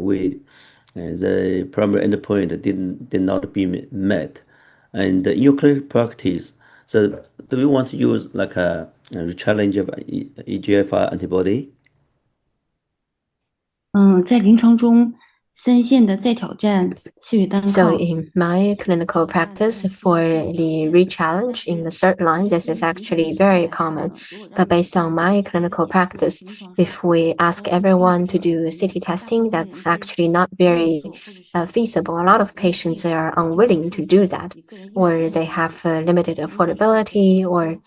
S1: primary endpoint did not be met, and in your clinical practice, so do you want to use like a rechallenge of EGFR antibody?
S4: 在临床中，三线的再挑战细血单抗。
S5: So in my clinical practice for the re-challenge in the third line, this is actually very common. But based on my clinical practice, if we ask everyone to do CT testing, that's actually not very feasible. A lot of patients are unwilling to do that, or they have limited affordability or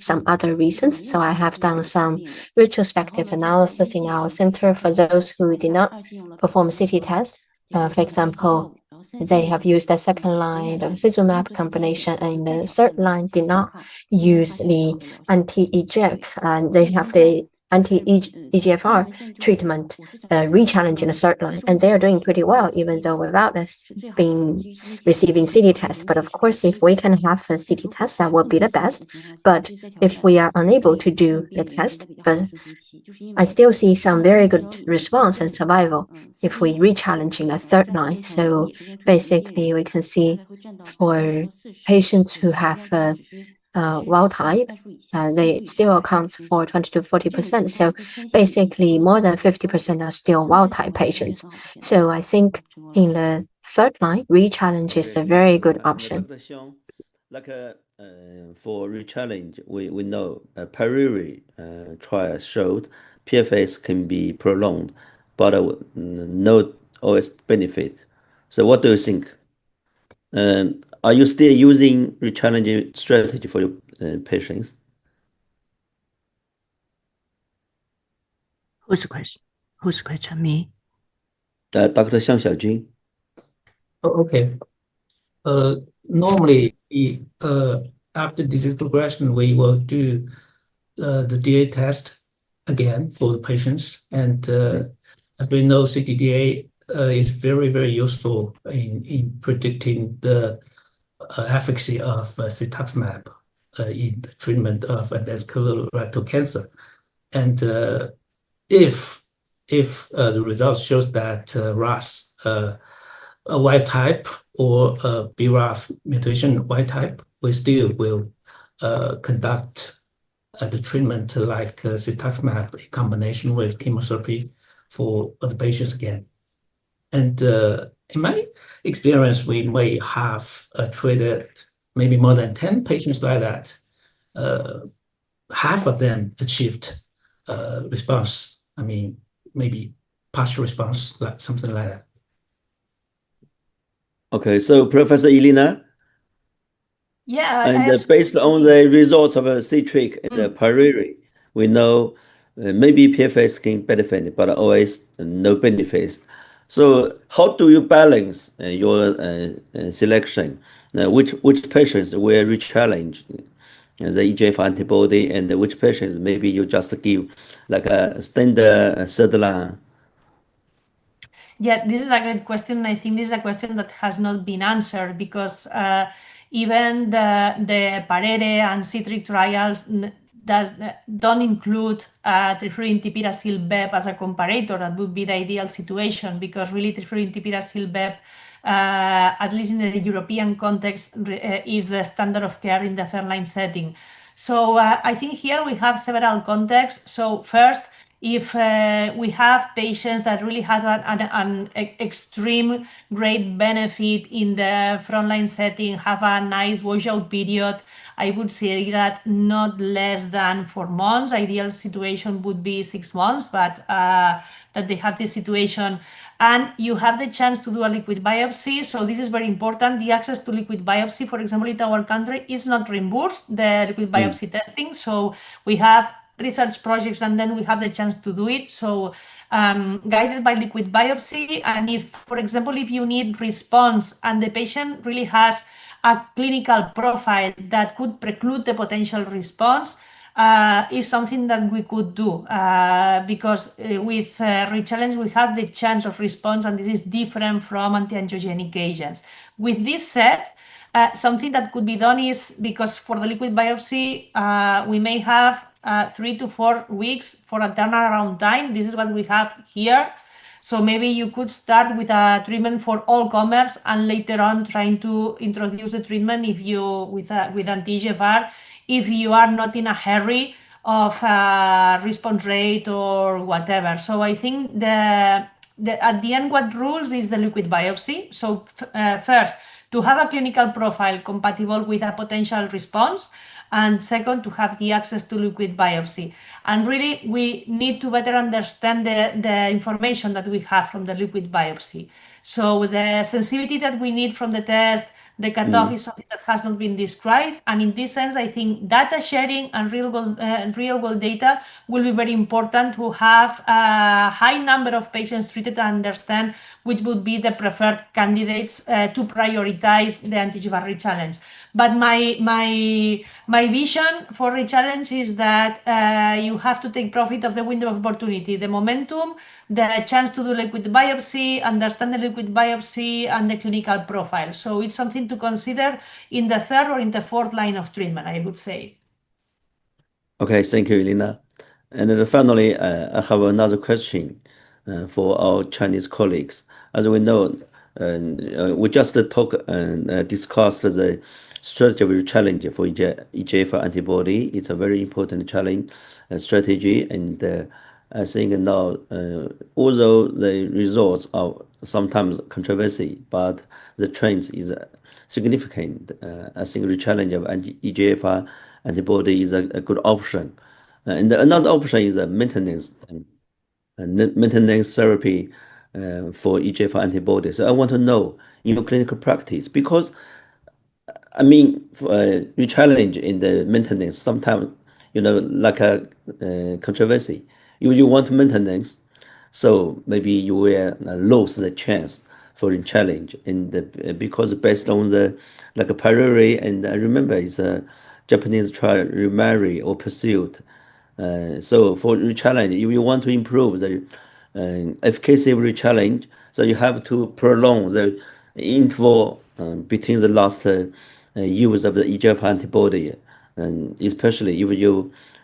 S5: some other reasons. So I have done some retrospective analysis in our center for those who did not perform CT test. For example, they have used the second line of bevacizumab combination, and in the third line did not use the anti-EGF, and they have the anti-EGFR treatment re-challenge in the third line, and they are doing pretty well, even though without us being receiving CT test. But of course, if we can have a CT test, that would be the best. But if we are unable to do the test, but I still see some very good response and survival if we re-challenge in the third line. So basically, we can see for patients who have wild type, they still account for 20 to 40%. So basically, more than 50% are still wild type patients. So I think in the third line, re-challenge is a very good option.
S1: Dr. Xiong, like for rechallenge, we know a Periri trial showed PFS can be prolonged, but no OS benefit. So what do you think? Are you still using rechallenging strategy for your patients?
S5: Who's the question? Who's the question? Me?
S1: Dr. Xiang Xiaojun.
S6: Oh, okay. Normally, after disease progression, we will do the DA test again for the patients. And as we know, ctDNA is very, very useful in predicting the efficacy of cetuximab in the treatment of advanced colorectal cancer. And if the results shows that RAS a wild type or a BRAF mutation wild type, we still will conduct the treatment like cetuximab in combination with chemotherapy for the patients again. And in my experience, we may have treated maybe more than 10 patients like that. Half of them achieved response. I mean, maybe partial response, like something like that.
S1: Okay, so Professor Elena,
S3: Yeah,
S1: and based on the results of a citric and the Periri, we know maybe PFS can benefit, but always no benefits. So how do you balance your selection? Which patients will re-challenge the EGF antibody, and which patients maybe you just give like a standard third line?
S3: Yeah, this is a great question. I think this is a question that has not been answered because even the Parere and Citric trials don't include trifluridine BEP as a comparator. That would be the ideal situation because really trifluridine BEP, at least in the European context, is the standard of care in the third line setting. So I think here we have several contexts. So first, if we have patients that really have an extreme great benefit in the frontline setting, have a nice washout period, I would say that not less than 4 months. Ideal situation would be 6 months, but that they have this situation and you have the chance to do a liquid biopsy. So this is very important. The access to liquid biopsy, for example, in our country is not reimbursed, the liquid biopsy testing. So we have research projects and then we have the chance to do it. So guided by liquid biopsy. And if, for example, if you need response and the patient really has a clinical profile that could preclude the potential response, is something that we could do because with rechallenge we have the chance of response and this is different from anti-angiogenic agents. With this said, something that could be done is because for the liquid biopsy we may have 3 to 4 weeks for a turnaround time. This is what we have here. So maybe you could start with a treatment for all comers and later on trying to introduce the treatment if you with anti-EGFR if you are not in a hurry of response rate or whatever. So I think at the end what rules is the liquid biopsy. So first, to have a clinical profile compatible with a potential response, and second, to have the access to liquid biopsy. And really, we need to better understand the information that we have from the liquid biopsy. So the sensitivity that we need from the test, the cutoff is something that has not been described. And in this sense, I think data sharing and real world data will be very important to have a high number of patients treated and understand which would be the preferred candidates to prioritize the anti-EGFR rechallenge. But my vision for rechallenge is that you have to take profit of the window of opportunity, the momentum, the chance to do liquid biopsy, understand the liquid biopsy and the clinical profile. So it's something to consider in the third or in the fourth line of treatment, I would say.
S1: Okay, thank you, Elena. And then finally, I have another question for our Chinese colleagues. As we know, we just talk and discussed the strategy challenge for EGFR antibody. It's a very important challenge strategy, and I think now, although the results are sometimes controversy, but the trend is significant. I think the challenge of EGFR antibody is a good option. And another option is a maintenance therapy for EGFR antibody. So I want to know in your clinical practice, because I mean, you challenge in the maintenance sometimes, like a controversy. You want maintenance, so maybe you will lose the chance for a challenge, and because based on the like a priori, and I remember it's a Japanese trial, Rumari or Pursuit. So for rechallenge, if you want to improve the efficacy of rechallenge, so you have to prolong the interval between the last use of the EGF antibody, and especially if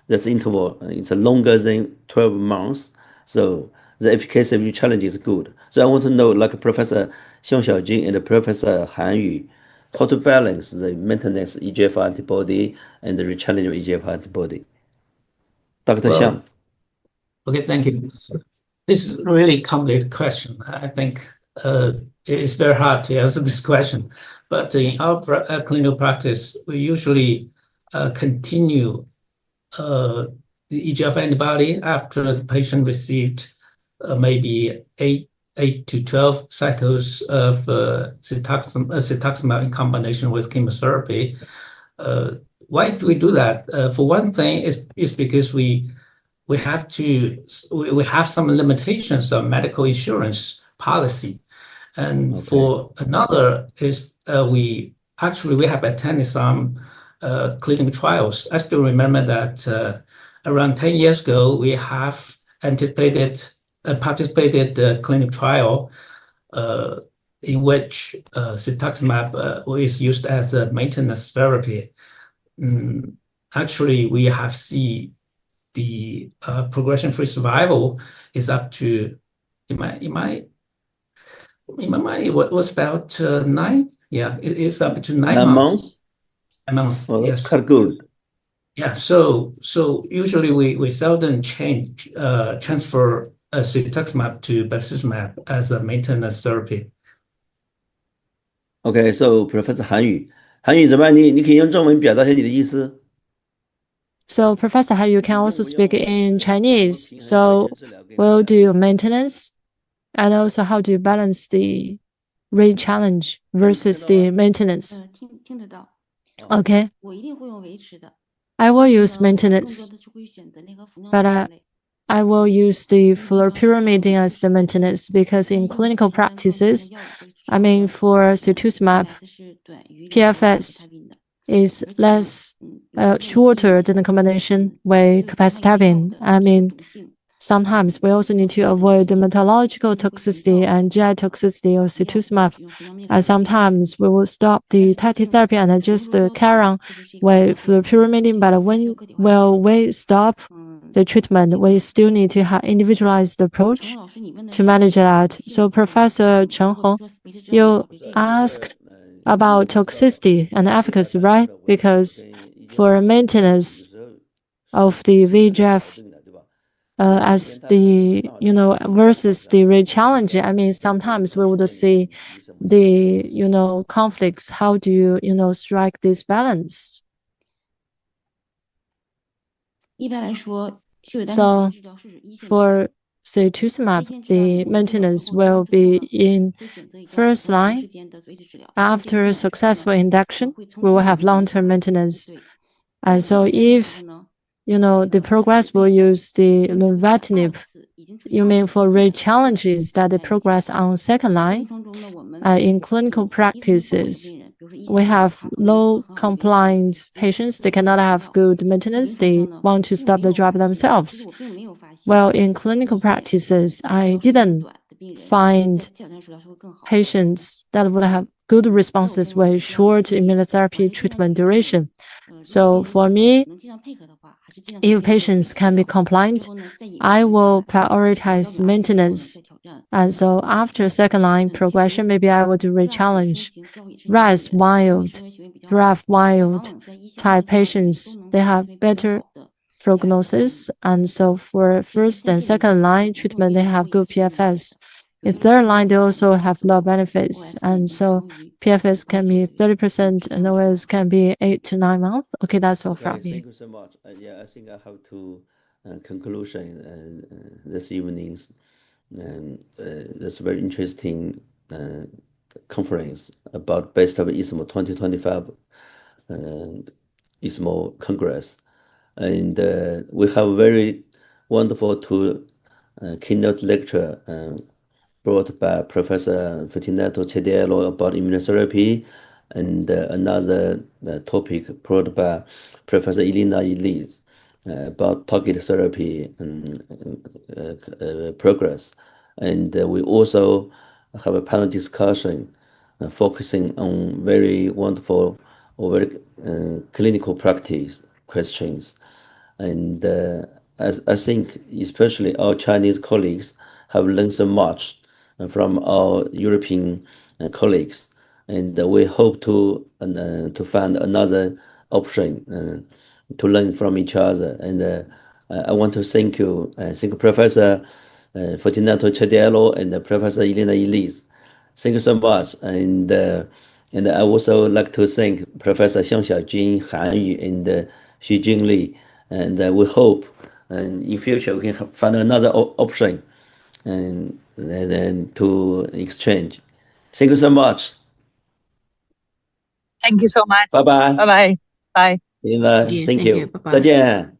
S1: this interval is longer than 12 months, so the efficacy of rechallenge is good. So I want to know, like Professor Xiong Xiaojing and Professor Han Yu, how to balance the maintenance EGFR antibody and the rechallenge of EGFR antibody. Dr. Xiang.
S6: Okay, thank you. This is a really complicated question. I think it is very hard to answer this question. But in our clinical practice, we usually continue the EGF antibody after the patient received maybe 8 to 12 cycles of cetuximab in combination with chemotherapy. Why do we do that? For one thing, is because we have some limitations of medical insurance policy, and for another is we have attended some clinical trials. I still remember that around 10 years ago we have participated the clinical trial in which cetuximab is used as a maintenance therapy. Actually, we have seen the progression-free survival is up to, in my mind, it was about 9. Yeah, it is up to 9 months. 9 months.
S1: Well,
S6: yes.
S1: that's quite good.
S6: Yeah, so usually we seldom transfer cetuximab to bevacizumab as a maintenance therapy.
S1: Okay, so Professor 韩语怎么办？你可以用中文表达一下你的意思。
S7: So, Professor Han, you can also speak in Chinese. So, we'll do maintenance, and also how do you balance the re-challenge versus the maintenance?
S4: 听得到，
S7: Okay,
S4: 我一定会用维持的。
S7: I will use
S4: 更多
S7: maintenance,
S4: 的就会选择那个服用
S7: but
S4: 药类。
S7: I will use the fluoropyrimidine as the maintenance because in clinical practices, I mean for cetuximab, PFS is less shorter than the combination with capecitabine. I mean, sometimes we also need to avoid dermatological toxicity and GI toxicity of cetuximab. And sometimes we will stop the targeted therapy and just carry on with fluoropyrimidine. But when will we stop the treatment, we still need to have individualized approach to manage that. So Professor Chen Hong, you asked about toxicity and efficacy, right? Because for maintenance of the VEGF as the versus the re-challenge, I mean sometimes we would see the conflicts. How do you strike this balance?
S4: 一般来说，血管
S7: So
S4: 治疗是指一线
S7: for cetuximab, the maintenance will be in first line. After successful induction, we will have long-term maintenance. And so if the progress will use the lenvatinib, you mean for re-challenges that they progress on second line in clinical practices. We have low compliant patients. They cannot have good maintenance. They want to stop the drug themselves. Well, in clinical practices, I didn't find patients that would have good responses with short immunotherapy treatment duration. So for me, if patients can be compliant, I will prioritize maintenance. And so after second line progression, maybe I will do re-challenge. RAS wild, BRAF wild type patients, they have better prognosis. And so for first and second line treatment, they have good PFS. In third line, they also have low benefits. And so PFS can be 30% and OS can be 8 to 9 months. Okay, that's all from me.
S1: Thank you so much. Yeah, I think I have to conclusion this evening's this very interesting conference about best of ESMO 2025 ESMO Congress. And we have a very wonderful keynote lecture brought by Professor Fortunato Cediello about immunotherapy, and another topic brought by Professor Elena Elise about targeted therapy and progress. And we also have a panel discussion focusing on very wonderful or very clinical practice questions. And I think especially our Chinese colleagues have learned so much from our European colleagues, and we hope to find another option to learn from each other. And I want to thank you, Professor Fortunato Cediello and Professor Elena Elise. Thank you so much. And I also like to thank Professor Xiang Xiaojun, Han Yu, and Xu Jingli. And we hope in future we can find another option and then to exchange. Thank you so much.
S8: Thank you so much.
S1: 拜拜。
S8: Bye bye. Bye.
S1: Thank
S5: Thank
S1: you.
S5: you. Bye-bye.
S1: 再见。